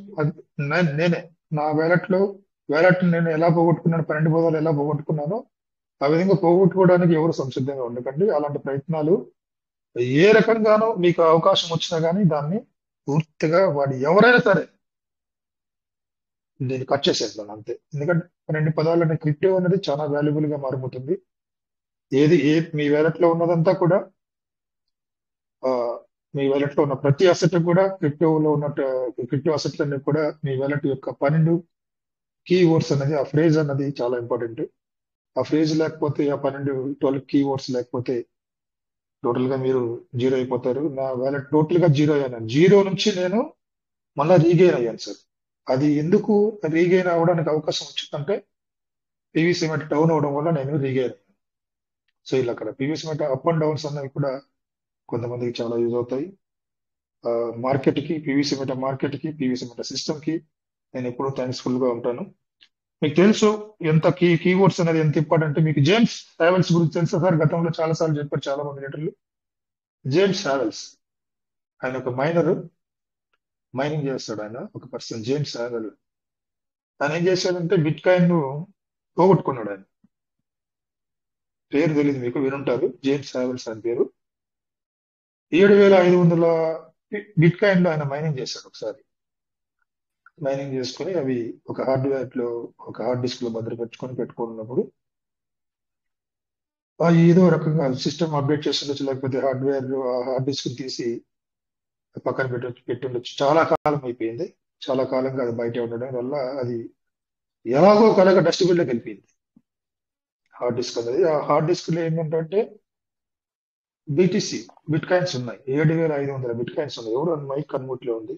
నేనే. నా వ్యాలెట్ నేను ఎలా పోగొట్టుకున్నాను, 12 బోధాలు ఎలా పోగొట్టుకున్నానో ఆ విధంగా పోగొట్టుకోవడానికి ఎవరు సంసిద్ధంగా ఉండకండి. అలాంటి ప్రయత్నాలు ఏ రకంగానో మీకు అవకాశం వచ్చినా కానీ దాన్ని పూర్తిగా ఎవరైనా సరే దీన్ని కట్ చేసేద్దాం అంతే. ఎందుకంటే 12 పదాలని క్రిప్టో అనేది చాలా వాల్యుబుల్ గా మారిపోతుంది. మీ వ్యాలెట్ లో ఉన్నదంతా కూడా ఆ, మీ వ్యాలెట్ లో ఉన్న ప్రతి అసెట్ కూడా క్రిప్టోలో ఉన్న క్రిప్టో అసెట్లన్నీ కూడా మీ వ్యాలెట్ యొక్క 12 కీవర్డ్స్ అనేది, ఆ ఫ్రేజ్ అన్నది చాలా ఇంపార్టెంట్. ఆ ఫ్రేజ్ లేకపోతే, ఆ 12 కీవర్డ్స్ లేకపోతే టోటల్ గా మీరు జీరో అయిపోతారు. నా వ్యాలెట్ టోటల్ గా జీరో అయ్యాను. జీరో నుంచి నేను మళ్ళీ రీగెయిన్ అయ్యాను సార్. అది ఎందుకు రీగెయిన్ అవ్వడానికి అవకాశం వచ్చిందంటే పీవీసీ మెట డౌన్ అవడం వల్ల నేను రీగెయిన్ అయ్యాను. సో ఇలా అక్కడ పీవీసీ మెట అప్ అండ్ డౌన్స్ అన్నవి కూడా కొంతమందికి చాలా యూజ్ అవుతాయి. మార్కెట్ కి పీవీసీ మెట మార్కెట్ కి పీవీసీ మెట సిస్టమ్ కి నేను ఎప్పుడూ థ్యాంక్స్ఫుల్ గా ఉంటాను. మీకు తెలుసు ఎంత కీవర్డ్స్ అనేది ఎంత ఇంపార్టెంట్. మీకు జేమ్స్ హ్యావెల్స్ గురించి తెలుసా సార్? గతంలో చాలా సార్లు చెప్పారు చాలా మంది లీడర్లు. జేమ్స్ హ్యావెల్స్ ఆయన ఒక మైనింగ్ చేస్తాడు. ఆయన ఒక పర్సన్ జేమ్స్ హ్యావెల్. ఆయన ఏం చేశాడంటే బిట్ కాయిన్ ను పోగొట్టుకున్నాడు. ఆయన పేరు తెలియదు, మీకు వినుంటారు. జేమ్స్ హ్యావెల్స్ అని పేరు. 7,500 బిట్ కాయిన్ లో ఆయన మైనింగ్ చేశాడు. ఒకసారి మైనింగ్ చేసుకుని అవి ఒక హార్డ్ డిస్క్ లో పెట్టుకున్నప్పుడు ఏదో రకంగా సిస్టమ్ అప్డేట్ చేస్తుండొచ్చు, లేకపోతే హార్డ్ డిస్క్ తీసి పక్కన పెట్టుండొచ్చు. చాలా కాలం అయిపోయింది. చాలా కాలంగా అది బయట ఉండడం వల్ల అది ఎలాగో కలగా డస్ట్బిన్ లోకి వెళ్ళిపోయింది హార్డ్ డిస్క్ అనేది. ఆ హార్డ్ డిస్క్ లో ఏంటంటే బిట్ కాయిన్స్ ఉన్నాయి. 7,500 బిట్ కాయిన్స్ ఉన్నాయి. ఎవరు మైక్ కన్వర్ట్ లో ఉంది?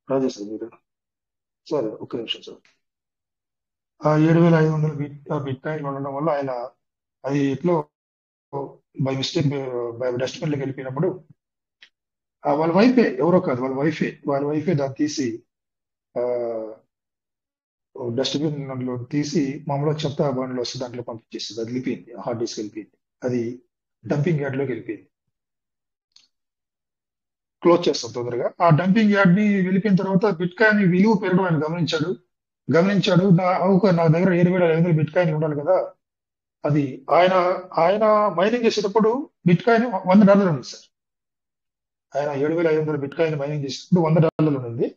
రాజేష్ మీరు సరే, ఒక్క నిమిషం సార్. ఆ 7,500 బిట్ కాయిన్ ఉండడం వల్ల ఆయన అది ఎట్లో బై మిస్టేక్ డస్ట్బిన్ లోకి వెళ్ళిపోయినప్పుడు వాళ్ళ వైఫే, ఎవరో కాదు వాళ్ళ వైఫే దాన్ని తీసి డస్ట్బిన్ లో తీసి మామూలుగా చెత్త బండ్లో వస్తే దాంట్లో పంపించేస్తుంది. అది వెళ్ళిపోయింది, హార్డ్ డిస్క్ వెళ్ళిపోయింది. అది డంపింగ్ యార్డ్ లోకి వెళ్ళిపోయింది. క్లోజ్ చేస్తాం తొందరగా. ఆ డంపింగ్ యార్డ్ ని వెళ్ళిపోయిన తర్వాత బిట్ కాయిన్ విలువ పెరగడం ఆయన గమనించాడు. నా దగ్గర 7,500 బిట్ కాయిన్ ఉండాలి కదా. అది ఆయన మైనింగ్ చేసేటప్పుడు బిట్ కాయిన్ $100 ఉంది సార్. ఆయన 7,500 బిట్ కాయిన్ మైనింగ్ చేసేటప్పుడు $100 ఉంది.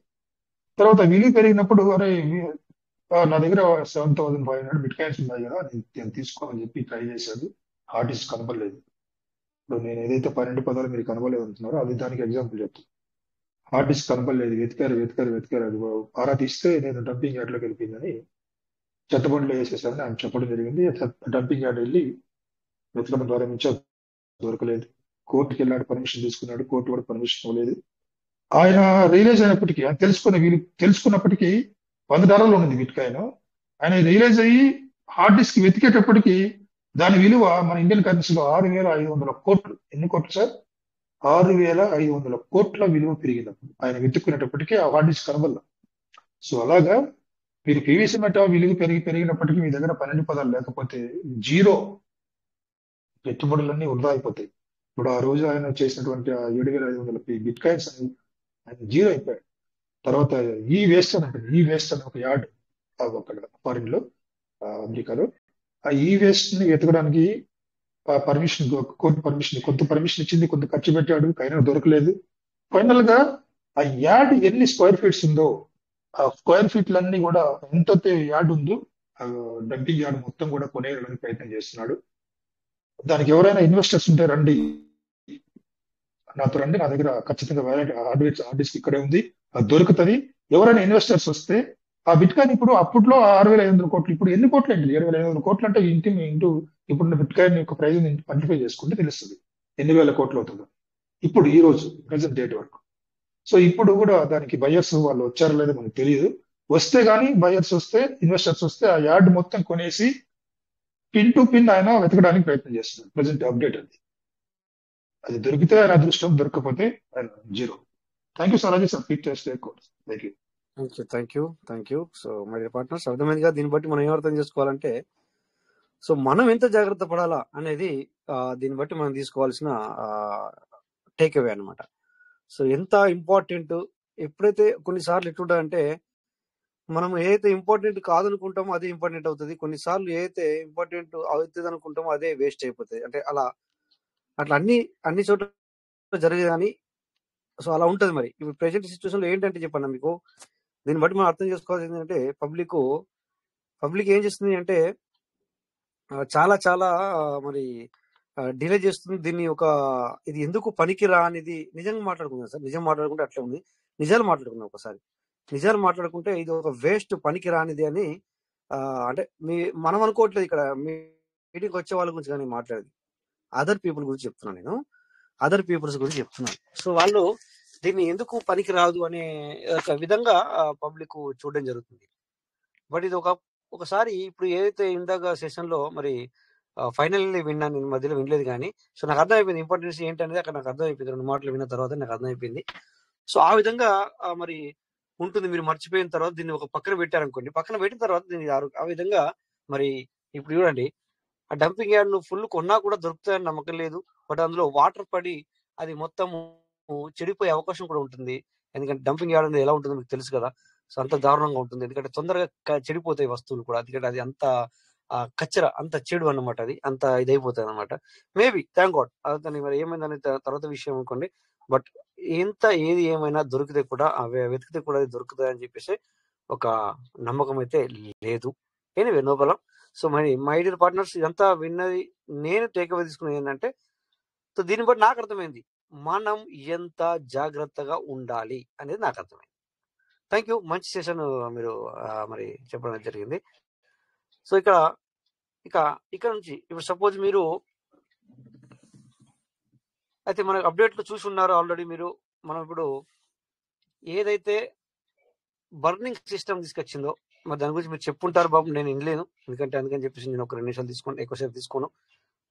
తర్వాత విలువ పెరిగినప్పుడు అరే నా దగ్గర 7,500 బిట్ కాయిన్స్ ఉన్నాయి కదా, నేను తీసుకోవాలని చెప్పి ట్రై చేశాడు. హార్డ్ డిస్క్ కనపడలేదు. ఇప్పుడు నేను ఏదైతే 12 పదాలు మీరు కనబడలేదు అంటున్నారో అది దానికి ఎగ్జాంపుల్ చెప్తాను. హార్డ్ డిస్క్ కనపడలేదు, వెతికారు. అది ఆరా తీస్తే నేను డంపింగ్ యార్డ్ లోకి వెళ్ళిపోయిందని చెత్తబండిలో వేసేసారని ఆయన చెప్పడం జరిగింది. డంపింగ్ యార్డ్ వెళ్ళి వెతకడం ప్రారంభించా, దొరకలేదు. కోర్టుకి వెళ్ళాడు, పర్మిషన్ తీసుకున్నాడు. కోర్టు కూడా పర్మిషన్ ఇవ్వలేదు. ఆయన రియలైజ్ అయినప్పటికీ, ఆయన తెలుసుకున్నప్పటికీ $100 ఉంది బిట్ కాయిన్. ఆయన రియలైజ్ అయ్యి హార్డ్ డిస్క్ వెతికేటప్పటికి దాని విలువ మన ఇండియన్ కరెన్సీలో 6,500 కోట్లు. ఎన్ని కోట్లు సార్? 6,500 కోట్ల విలువ పెరిగినప్పుడు ఆయన వెతుక్కునేటప్పటికీ ఆ హార్డ్ డిస్క్ కనబల్ల. సో అలాగా మీరు పీవీసీ మెటా విలువ పెరిగినప్పటికీ మీ దగ్గర 12 పదాలు లేకపోతే జీరో, పెట్టుబడులన్నీ వృధా అయిపోతాయి. ఇప్పుడు ఆ రోజు ఆయన చేసినటువంటి 7,500 బిట్ కాయిన్స్ ఆయన జీరో అయిపోయాడు. తర్వాత ఈ వేస్ట్ అని ఒక యార్డ్ అక్కడ ఫారిన్ లో, అమెరికాలో. ఆ ఈ వేస్ట్ ని వెతకడానికి కోర్టు కొంత పర్మిషన్ ఇచ్చింది, కొంత ఖర్చు పెట్టాడు, అయినా దొరకలేదు. ఫైనల్ గా ఆ యార్డ్ ఎన్ని స్క్వేర్ ఫీట్స్ ఉందో ఆ స్క్వేర్ ఫీట్లన్నీ కూడా ఎంతైతే యార్డ్ ఉందో డంపింగ్ యార్డ్ మొత్తం కూడా కొనేయడానికి ప్రయత్నం చేస్తున్నాడు. దానికి ఎవరైనా ఇన్వెస్టర్స్ ఉంటే రండి, నాతో రండి, నా దగ్గర ఖచ్చితంగా హార్డ్ డిస్క్ ఇక్కడే ఉంది, అది దొరుకుతుంది. ఎవరైనా ఇన్వెస్టర్స్ వస్తే ఆ బిట్ కాయిన్ ఇప్పుడు అప్పట్లో 6,500 కోట్లు, ఇప్పుడు ఎన్ని కోట్లు అండి? 7,500 కోట్లు అంటే ఇంటూ ఇప్పుడు బిట్ కాయిన్ యొక్క ప్రైజ్ మల్టిఫై చేసుకుంటే తెలుస్తుంది ఎన్ని వేల కోట్లు అవుతుందో ఇప్పుడు ఈ రోజు ప్రెసెంట్ డేట్ వరకు. సో ఇప్పుడు కూడా దానికి బయర్స్ వాళ్ళు వచ్చారో లేదో మనకు తెలియదు. వస్తే గానీ బయర్స్ వస్తే, ఇన్వెస్టర్స్ వస్తే ఆ యార్డ్ మొత్తం కొనేసి పిన్ టు పిన్ ఆయన వెతకడానికి ప్రయత్నం చేస్తున్నారు. ప్రెసెంట్ అప్డేట్ అది దొరికితే ఆయన అదృష్టం, దొరకకపోతే ఆయన zero. Thank you sir. Ajay sir, ఫీట్ చేస్తే thank you. So my dear partners, అర్థమైందిగా. దీన్ని బట్టి మనం ఏం అర్థం చేసుకోవాలంటే, సో మనం ఎంత జాగ్రత్త పడాలా అనేది దీన్ని బట్టి మనం తీసుకోవాల్సిన టేక్ అవే అనమాట. సో ఎంత ఇంపార్టెంట్, ఎప్పుడైతే కొన్నిసార్లు ఎట్లుంటుందంటే మనం ఏదైతే ఇంపార్టెంట్ కాదనుకుంటామో అదే ఇంపార్టెంట్ అవుతుంది. కొన్నిసార్లు ఏదైతే ఇంపార్టెంట్ అవుతుంది అనుకుంటామో అదే వేస్ట్ అయిపోతుంది. అంటే అట్లా అన్ని చోట్ల జరిగేది. కానీ సో అలా ఉంటుంది. మరి ఇప్పుడు ప్రెసెంట్ సిచ్యువేషన్ లో ఏంటంటే చెప్పండి మీకు, దీన్ని బట్టి మనం అర్థం చేసుకోవాల్సింది ఏంటంటే పబ్లిక్ ఏం చేస్తుంది అంటే చాలా చాలా మరి డిలే చేస్తుంది దీన్ని. ఇది ఎందుకు పనికి రానిది నిజంగా మాట్లాడుకుందాం సార్. నిజం మాట్లాడుకుంటే అట్లా ఉంది. నిజాలు మాట్లాడుకుందాం ఒకసారి. నిజాలు మాట్లాడుకుంటే ఇది ఒక వేస్ట్ పనికి రానిది అని అంటే మనం అనుకోవట్లేదు. ఇక్కడ మీటింగ్కి వచ్చే వాళ్ళ గురించి కానీ మాట్లాడేది అదర్ పీపుల్ గురించి చెప్తున్నాను. నేను అదర్ పీపుల్స్ గురించి చెప్తున్నాను. సో వాళ్ళు దీన్ని ఎందుకు పనికి రాదు అనే ఒక విధంగా పబ్లిక్ చూడడం జరుగుతుంది. బట్ ఇది ఒకసారి ఇప్పుడు ఏదైతే ఇందాక సెషన్ లో మరి ఫైనల్లీ విన్నాను, నేను మధ్యలో వినలేదు కానీ. సో నాకు అర్థమైపోయింది ఇంపార్టెన్స్ ఏంటనేది అక్కడ నాకు అర్థమైపోయింది. 2 మాటలు విన్న తర్వాత నాకు అర్థమైపోయింది. సో ఆ విధంగా మరి ఉంటుంది. మీరు మర్చిపోయిన తర్వాత దీన్ని ఒక పక్కన పెట్టారనుకోండి, పక్కన పెట్టిన తర్వాత దీన్ని ఆ విధంగా మరి ఇప్పుడు చూడండి, ఆ డంపింగ్ యార్డ్ నువ్వు ఫుల్ కొన్నా కూడా దొరుకుతాయని నమ్మకం లేదు. బట్ అందులో వాటర్ పడి అది మొత్తం చెడిపోయే అవకాశం కూడా ఉంటుంది. ఎందుకంటే డంపింగ్ యార్డ్ అనేది ఎలా ఉంటుందో మీకు తెలుసు కదా. సో అంత దారుణంగా ఉంటుంది. ఎందుకంటే తొందరగా చెడిపోతాయి వస్తువులు కూడా. ఎందుకంటే అది అంత కచ్చర, అంత చెడు అన్నమాట. అది అంత ఇదైపోతుంది అనమాట. మేబీ థ్యాంక్ గాడ్ అతని మరి ఏమైందని తర్వాత విషయం అనుకోండి. బట్ ఏది ఏమైనా దొరికితే కూడా వెతికితే కూడా అది దొరుకుతుంది అని చెప్పేసి ఒక నమ్మకం అయితే లేదు. Anyway no problem. సో మరి మై డియర్ పార్ట్నర్స్, ఇదంతా విన్నది నేను టేక్అవే తీసుకున్నది ఏంటంటే, సో దీన్ని బట్టి నాకు అర్థమైంది మనం ఎంత జాగ్రత్తగా ఉండాలి అనేది నాకు అర్థమైంది. Thank you. మంచి సెషన్ మీరు మరి చెప్పడం జరిగింది. సో ఇక్కడ నుంచి ఇప్పుడు సపోజ్ మీరు అయితే మన అప్డేట్లు చూసి ఉన్నారు ఆల్రెడీ మీరు. మనం ఇప్పుడు ఏదైతే బర్నింగ్ సిస్టమ్ తీసుకొచ్చిందో మరి దాని గురించి మీరు చెప్పుంటారు బాబు, నేను వినలేను. అందుకని చెప్పేసి నేను ఒక 2 నిమిషాలు తీసుకోను, ఎక్కువసేపు తీసుకోను.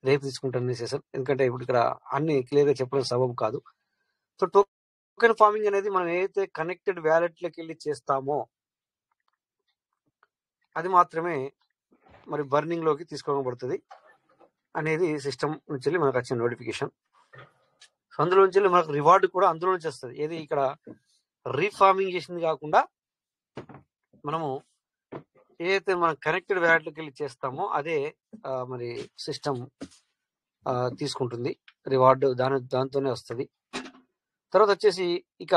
రేపు తీసుకుంటాను సెషన్. ఎందుకంటే ఇప్పుడు ఇక్కడ అన్ని క్లియర్ గా చెప్పడం సబబు కాదు. సో టోకెన్ ఫార్మింగ్ అనేది మనం ఏదైతే కనెక్టెడ్ వ్యాలెట్లోకి వెళ్ళి చేస్తామో అది మాత్రమే మరి బర్నింగ్ లోకి తీసుకోబడుతుంది అనేది సిస్టమ్ నుంచి వెళ్ళి మనకు వచ్చిన నోటిఫికేషన్. అందులో నుంచి మనకు రివార్డు కూడా అందులో నుంచి వస్తుంది. ఏది ఇక్కడ రీఫార్మింగ్ చేసింది కాకుండా మనము ఏదైతే మనం కనెక్టెడ్ వ్యాలెట్లోకి వెళ్ళి చేస్తామో అదే మరి సిస్టమ్ తీసుకుంటుంది రివార్డు, దాంతోనే వస్తుంది. తర్వాత వచ్చేసి ఇక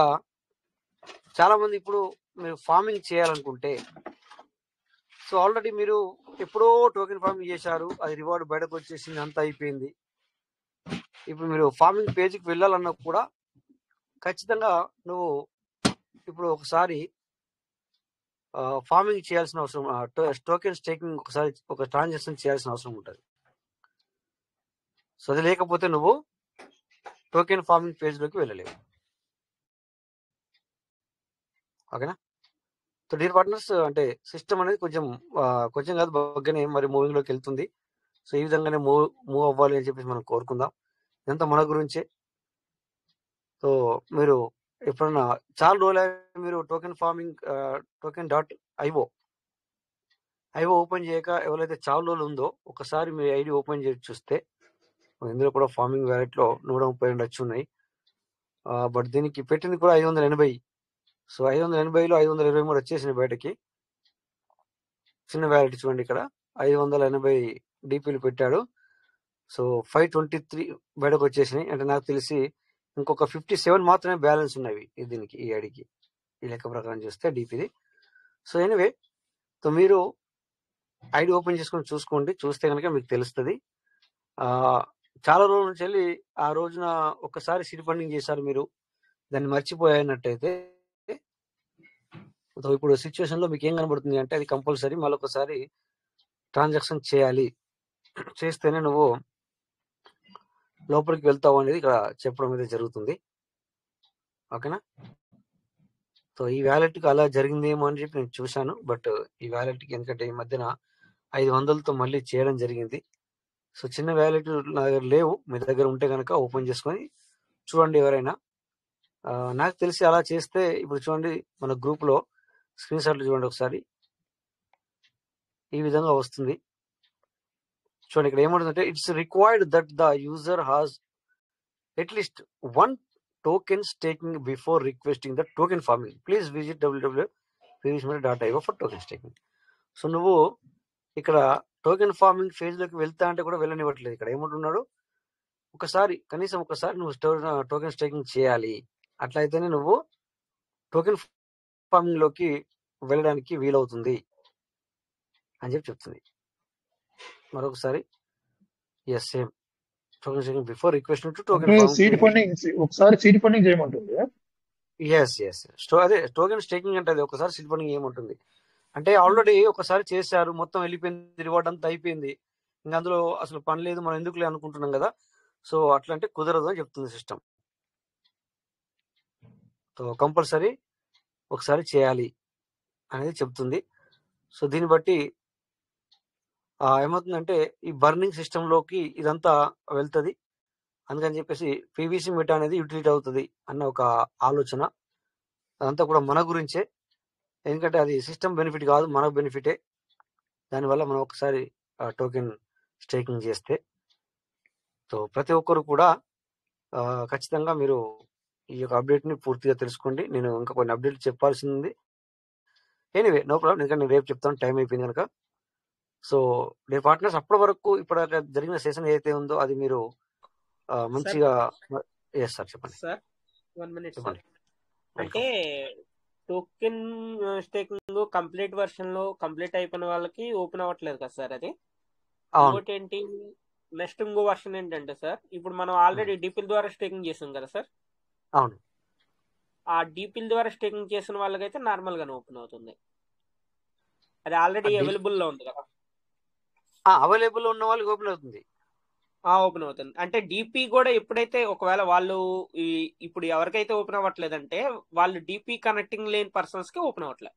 చాలా మంది ఇప్పుడు మీరు ఫార్మింగ్ చేయాలనుకుంటే, సో ఆల్రెడీ మీరు ఎప్పుడో టోకెన్ ఫార్మింగ్ చేశారు, అది రివార్డు బయటకు వచ్చేసింది, అంతా అయిపోయింది. ఇప్పుడు మీరు ఫార్మింగ్ పేజీకి వెళ్ళాలన్నా కూడా ఖచ్చితంగా నువ్వు ఇప్పుడు ఒకసారి ఫార్మింగ్ చేయాల్సిన అవసరం, టోకెన్ స్టేకింగ్ ఒకసారి ఒక ట్రాన్సాక్షన్ చేయాల్సిన అవసరం ఉంటుంది. సో అది లేకపోతే నువ్వు టోకెన్ ఫార్మింగ్ పేజ్లోకి వెళ్ళలేవు. ఓకేనా? సో డియర్ పార్ట్నర్స్, అంటే సిస్టమ్ అనేది కొంచెం కాదు బాగానే మరి మూవింగ్ లోకి వెళ్తుంది. సో ఈ విధంగానే మూవ్ అవ్వాలి అని చెప్పేసి మనం కోరుకుందాం. ఇదంతా మన గురించే. సో మీరు ఎప్పుడన్నా చాలా రోజులు మీరు token.io ఓపెన్ చేయక ఎవరైతే చాలా రోజులు ఉందో ఒకసారి మీ ఐడి ఓపెన్ చేసి చూస్తే ఇందులో కూడా ఫార్మింగ్ వ్యాలెట్ లో 132 వచ్చి ఉన్నాయి. బట్ దీనికి పెట్టింది కూడా 580. సో 580లో 523 వచ్చేసినాయి బయటకి. చిన్న వ్యాలెట్ చూడండి, ఇక్కడ 580 DPలు పెట్టాడు. సో 523 బయటకు వచ్చేసినాయి. అంటే నాకు తెలిసి ఇంకొక 57 మాత్రమే బ్యాలెన్స్ ఉన్నవి దీనికి, ఈ ఐడికి, ఈ లెక్క ప్రకారం చూస్తే DPది. సో ఎనీవే, సో మీరు ఐడి ఓపెన్ చేసుకొని చూస్తే కనుక మీకు తెలుస్తుంది. చాలా రోజుల నుంచి వెళ్ళి ఆ రోజున ఒక్కసారి సీడ్ ఫండింగ్ చేశారు మీరు, దాన్ని మర్చిపోయినట్టయితే ఇప్పుడు సిచ్యువేషన్ లో మీకు ఏం కనబడుతుంది అంటే అది కంపల్సరీ మళ్ళొకసారి ట్రాన్సాక్షన్ చేయాలి, చేస్తేనే నువ్వు లోపలికి వెళ్తావు అనేది ఇక్కడ చెప్పడం అయితే జరుగుతుంది. ఓకేనా? సో ఈ వ్యాలెట్కి అలా జరిగిందేమో అని చెప్పి నేను చూశాను. బట్ ఈ వ్యాలెట్కి ఎందుకంటే ఈ మధ్యన 500తో మళ్ళీ చేయడం జరిగింది. సో చిన్న వ్యాలెట్ నా దగ్గర లేవు, మీ దగ్గర ఉంటే కనుక ఓపెన్ చేసుకొని చూడండి ఎవరైనా. నాకు తెలిసి అలా చేస్తే ఇప్పుడు చూడండి మన గ్రూప్ లో స్క్రీన్ షాట్లు చూడండి ఒకసారి, ఈ విధంగా వస్తుంది. చూడండి ఇక్కడ ఏమంటుందంటే, it's required that the user has at least 1 token staking before requesting the token farming. Please visit www.previous.io for token staking. So నువ్వు ఇక్కడ టోకెన్ ఫార్మింగ్ ఫేజ్ లోకి వెళ్తా అంటే కూడా వెళ్ళనివ్వట్లేదు. ఇక్కడ ఏమంటున్నాడు, కనీసం ఒకసారి నువ్వు టోకెన్ స్టేకింగ్ చేయాలి. అట్లయితేనే నువ్వు టోకెన్ ఫార్మింగ్ లోకి వెళ్ళడానికి వీలవుతుంది అని చెప్పి చెప్తుంది. మరొకసారి yes same token staking before request to token seed funding ఒకసారి సీడ్ ఫండింగ్ చేయమంటుంది. ఎస్ అదే టోకెన్ స్టేకింగ్ అంటే అది ఒకసారి సీడ్ ఫండింగ్ ఏముంటుంది అంటే ఆల్రెడీ ఒకసారి చేశారు, మొత్తం వెళ్ళిపోయింది, రివార్డ్ అంతా అయిపోయింది, ఇంకా అందులో అసలు పని లేదు, మనం ఎందుకులే అనుకుంటున్నాం కదా. సో అట్లా అంటే కుదరదు అని చెప్తుంది సిస్టమ్. సో కంపల్సరీ ఒకసారి చేయాలి అనేది చెప్తుంది. సో దీన్ని బట్టి ఏమవుతుందంటే ఈ బర్నింగ్ సిస్టంలోకి ఇదంతా వెళ్తుంది. అందుకని చెప్పేసి పీవీసీ మెటా అనేది యూటిలిటీ అవుతుంది అన్న ఒక ఆలోచన. అదంతా కూడా మన గురించే, ఎందుకంటే అది సిస్టమ్ బెనిఫిట్ కాదు, మనకు బెనిఫిటే. దానివల్ల మనం ఒకసారి టోకెన్ స్టేకింగ్ చేస్తే సో ప్రతి ఒక్కరు కూడా ఖచ్చితంగా మీరు ఈ యొక్క అప్డేట్ని పూర్తిగా తెలుసుకోండి. నేను ఇంకా కొన్ని అప్డేట్లు చెప్పాల్సింది ఉంది. ఎనీవే నో ప్రాబ్లం, ఎందుకంటే నేను రేపు చెప్తాను, టైం అయిపోయింది కనుక. సో డే పార్ట్నర్స్ అప్పటి వరకు ఇప్పుడు జరిగిన సెషన్ ఏదైతే ఉందో అది మీరు మంచిగా ఎస్ సార్ చెప్పండి సార్. 1 minute చెప్పండి. అంటే టోకెన్ స్టేకింగ్ కంప్లీట్ వర్షన్ లో కంప్లీట్ అయిపోయిన వాళ్ళకి ఓపెన్ అవ్వట్లేదు కదా సార్ అది. ఇంకోటి ఏంటి, నెక్స్ట్ ఇంకో వర్షన్ ఏంటంటే సార్, ఇప్పుడు మనం ఆల్రెడీ డీపీల ద్వారా స్టేకింగ్ చేసాం కదా సార్. అవును, ఆ డీపీల ద్వారా స్టేకింగ్ చేసిన వాళ్ళకైతే నార్మల్ గానే ఓపెన్ అవుతుంది. అది ఆల్రెడీ అవైలబుల్ లో ఉంది కదా. అవైలబుల్ ఉన్న వాళ్ళకి ఓపెన్ అవుతుంది. ఓపెన్ అవుతుంది అంటే డీపీ కూడా ఎప్పుడైతే ఒకవేళ వాళ్ళు ఇప్పుడు ఎవరికైతే ఓపెన్ అవ్వట్లేదంటే వాళ్ళు డీపీ కనెక్టింగ్ లేని పర్సన్స్ కి ఓపెన్ అవ్వట్లేదు.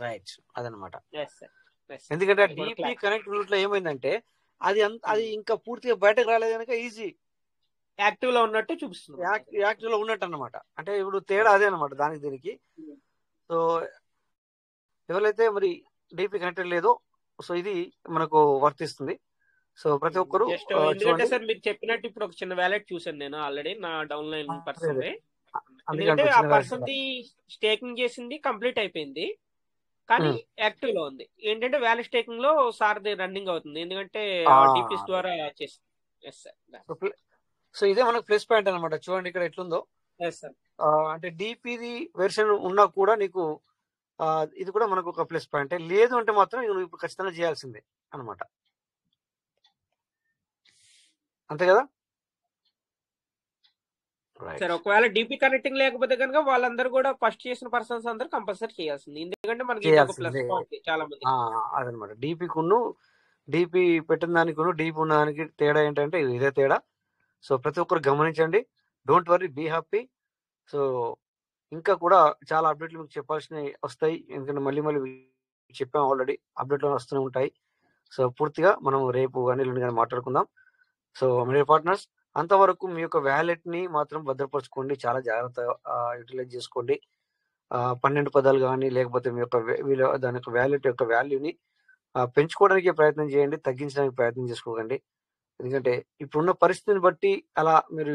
రైట్, అదనమాట. Yes, sir. Yes, sir. ఎందుకంటే అది కూడా డీపీ clarity. కనెక్టివిటీలో ఏమైందంటే అది ఇంకా పూర్తిగా బయటకు రాలేదు కనుక ఈజీ యాక్టివ్ లో ఉన్నట్టు చూపిస్తుంది. యాక్టివ్ లో ఉన్నట్టు అనమాట. అంటే ఇప్పుడు తేడా అదే అనమాట దానికి దీనికి. సో ఎవరైతే మరి డీపీ కనెక్టెడ్ లేదో సో ఇది మనకు వర్తిస్తుంది. సో ప్రతి ఒక్కరు జస్ట్ ఎందుకంటే సార్ మీరు చెప్పినట్టు ఇప్పుడు ఒక చిన్న వ్యాలెట్ చూసాను నేను ఆల్రెడీ నా డౌన్లైన్ పర్సన్. ఎందుకంటే ఆ పర్సన్ ది స్టేకింగ్ చేసింది కంప్లీట్ అయిపోయింది కానీ యాక్టివ్ లో ఉంది. ఏంటంటే వ్యాలెట్ స్టేకింగ్ లో సార్ది రన్నింగ్ అవుతుంది ఎందుకంటే డిపిఎస్ ద్వారా చేస్తుంది. సో ఇదే మనకు ప్లస్ పాయింట్ అనమాట. చూడండి ఇక్కడ ఎట్లుందో. అంటే డిపిది వెర్షన్ ఉన్నా కూడా నీకు ఇది కూడా మనకు ఒక ప్లస్ పాయింట్. లేదు అంటే మాత్రం నువ్వు ఇప్పుడు ఖచ్చితంగా చేయాల్సిందే అనమాట. అంతే కదా సరే. ఒకవేళ డిపి కనెక్టింగ్ లేకపోతే కనుక వాళ్ళందరూ కూడా ఫస్ట్ చేసిన పర్సన్స్ అందరూ కంపల్సరీ చేయాల్సింది. ఎందుకంటే మనకి ప్లస్ పాయింట్ చాలా మంది అదనమాట. డిపికును డిపి పెట్టిన దానికి డిపి ఉన్న దానికి తేడా ఏంటంటే ఇదే తేడా. సో ప్రతి ఒక్కరు గమనించండి. Don't worry, be happy. So ఇంకా కూడా చాలా అప్డేట్లు మీకు చెప్పాల్సినవి వస్తాయి. ఎందుకంటే మళ్ళీ చెప్పాం ఆల్రెడీ, అప్డేట్లు వస్తూనే ఉంటాయి. సో పూర్తిగా మనం రేపు కానీ ఎల్లుండి కానీ మాట్లాడుకుందాం. సో మీ పార్ట్నర్స్ అంతవరకు మీ యొక్క వ్యాలెట్ ని మాత్రం భద్రపరచుకోండి, చాలా జాగ్రత్తగా యూటిలైజ్ చేసుకోండి. 12 పదాలు కానీ లేకపోతే మీ యొక్క దాని యొక్క వ్యాలెట్ యొక్క వాల్యూని పెంచుకోవడానికి ప్రయత్నం చేయండి, తగ్గించడానికి ప్రయత్నం చేసుకోకండి. ఎందుకంటే ఇప్పుడున్న పరిస్థితిని బట్టి అలా మీరు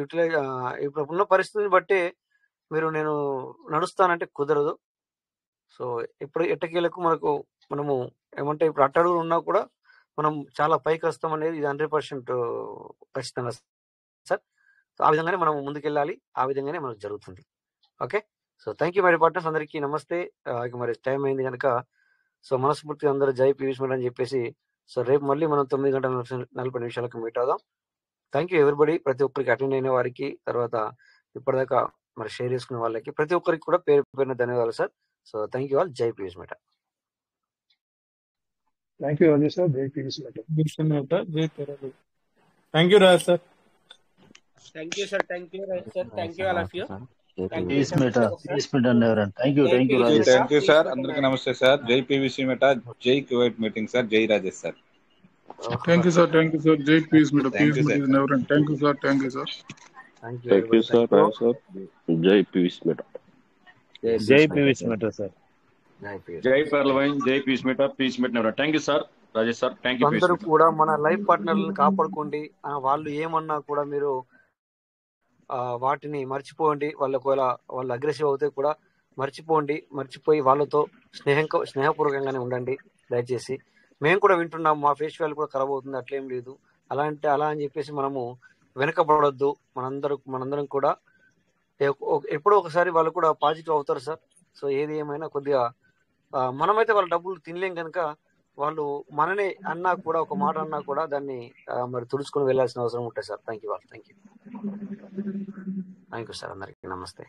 ఇప్పుడున్న పరిస్థితిని బట్టి మీరు నేను నడుస్తానంటే కుదరదు. సో ఇప్పుడు ఎట్టకేలకు మనము ఏమంటే ఇప్పుడు అట్టడుగులు ఉన్నా కూడా మనం చాలా పైకి వస్తాం అనేది ఇది 100% ఖచ్చితంగా సార్. సో ఆ విధంగానే మనం ముందుకెళ్ళాలి, ఆ విధంగానే మనకు జరుగుతుంది. ఓకే. సో థ్యాంక్ యూ మరి పార్ట్నర్స్, అందరికీ నమస్తే. ఇక మరి టైం అయింది కనుక సో మనస్ఫూర్తిగా అందరూ జై పీవీస్ అని చెప్పేసి సో రేపు మళ్ళీ మనం 9:40 మీట్ అవుదాం. థ్యాంక్ యూ ఎవ్రీబడి, ప్రతి ఒక్కరికి అటెండ్ అయిన వారికి, తర్వాత ఇప్పటిదాకా మరి షేర్ చేసుకునే వాళ్ళకి ప్రతి ఒక్కరికి కూడా పేరు పేరున ధన్యవాదాలు sir. So thank you all. జై పీవీస్ మీట. Thank you Rajesh sir. జై పీవీస్ మీట. Thank you Raj sir. Thank you sir. Thank you Raj sir. Thank you all of you. Thank you sir. అందరికీ నమస్తే సార్. జై పీవీసీ మీట, జై కువైట్ మీటింగ్ సార్, జై Rajesh sir. Thank you sir. Thank you sir. జై పీవీస్ మీట. పీవీస్ మీట is never end. Thank you sir. Thank you sir. Thank you sir. Raj sir. జై పీవీస్ మీట. జై పీవీస్ మీట సార్. జై పర్లవైన్, జై పీస్ మీట, పీస్ మీట never. Thank you sir Rajesh sir. Thank you. అందరూ కూడా మన లైఫ్ పార్ట్నర్లను కాపాడుకోండి. వాళ్ళు ఏమన్నా కూడా మీరు వాటిని మర్చిపోండి. వాళ్ళు అగ్రెసివ్ అవుతే కూడా మర్చిపోయి వాళ్ళతో స్నేహపూర్వకంగానే ఉండండి దయచేసి. మేము కూడా వింటున్నాం, మా ఫేస్ వాల్యూ కూడా ఖరాబ్ అవుతుంది, అట్లేం లేదు. అలా అని చెప్పేసి మనము వెనకబడొద్దు. మనందరం కూడా ఎప్పుడో ఒకసారి వాళ్ళు కూడా పాజిటివ్ అవుతారు సార్. సో ఏది ఏమైనా కొద్దిగా మనమైతే వాళ్ళ డబ్బులు తినలేం కనుక వాళ్ళు మనని అన్నా కూడా, ఒక మాట అన్నా కూడా దాన్ని మరి తుడుచుకొని వెళ్ళాల్సిన అవసరం ఉంటుంది సార్. Thank you sir. అందరికీ నమస్తే.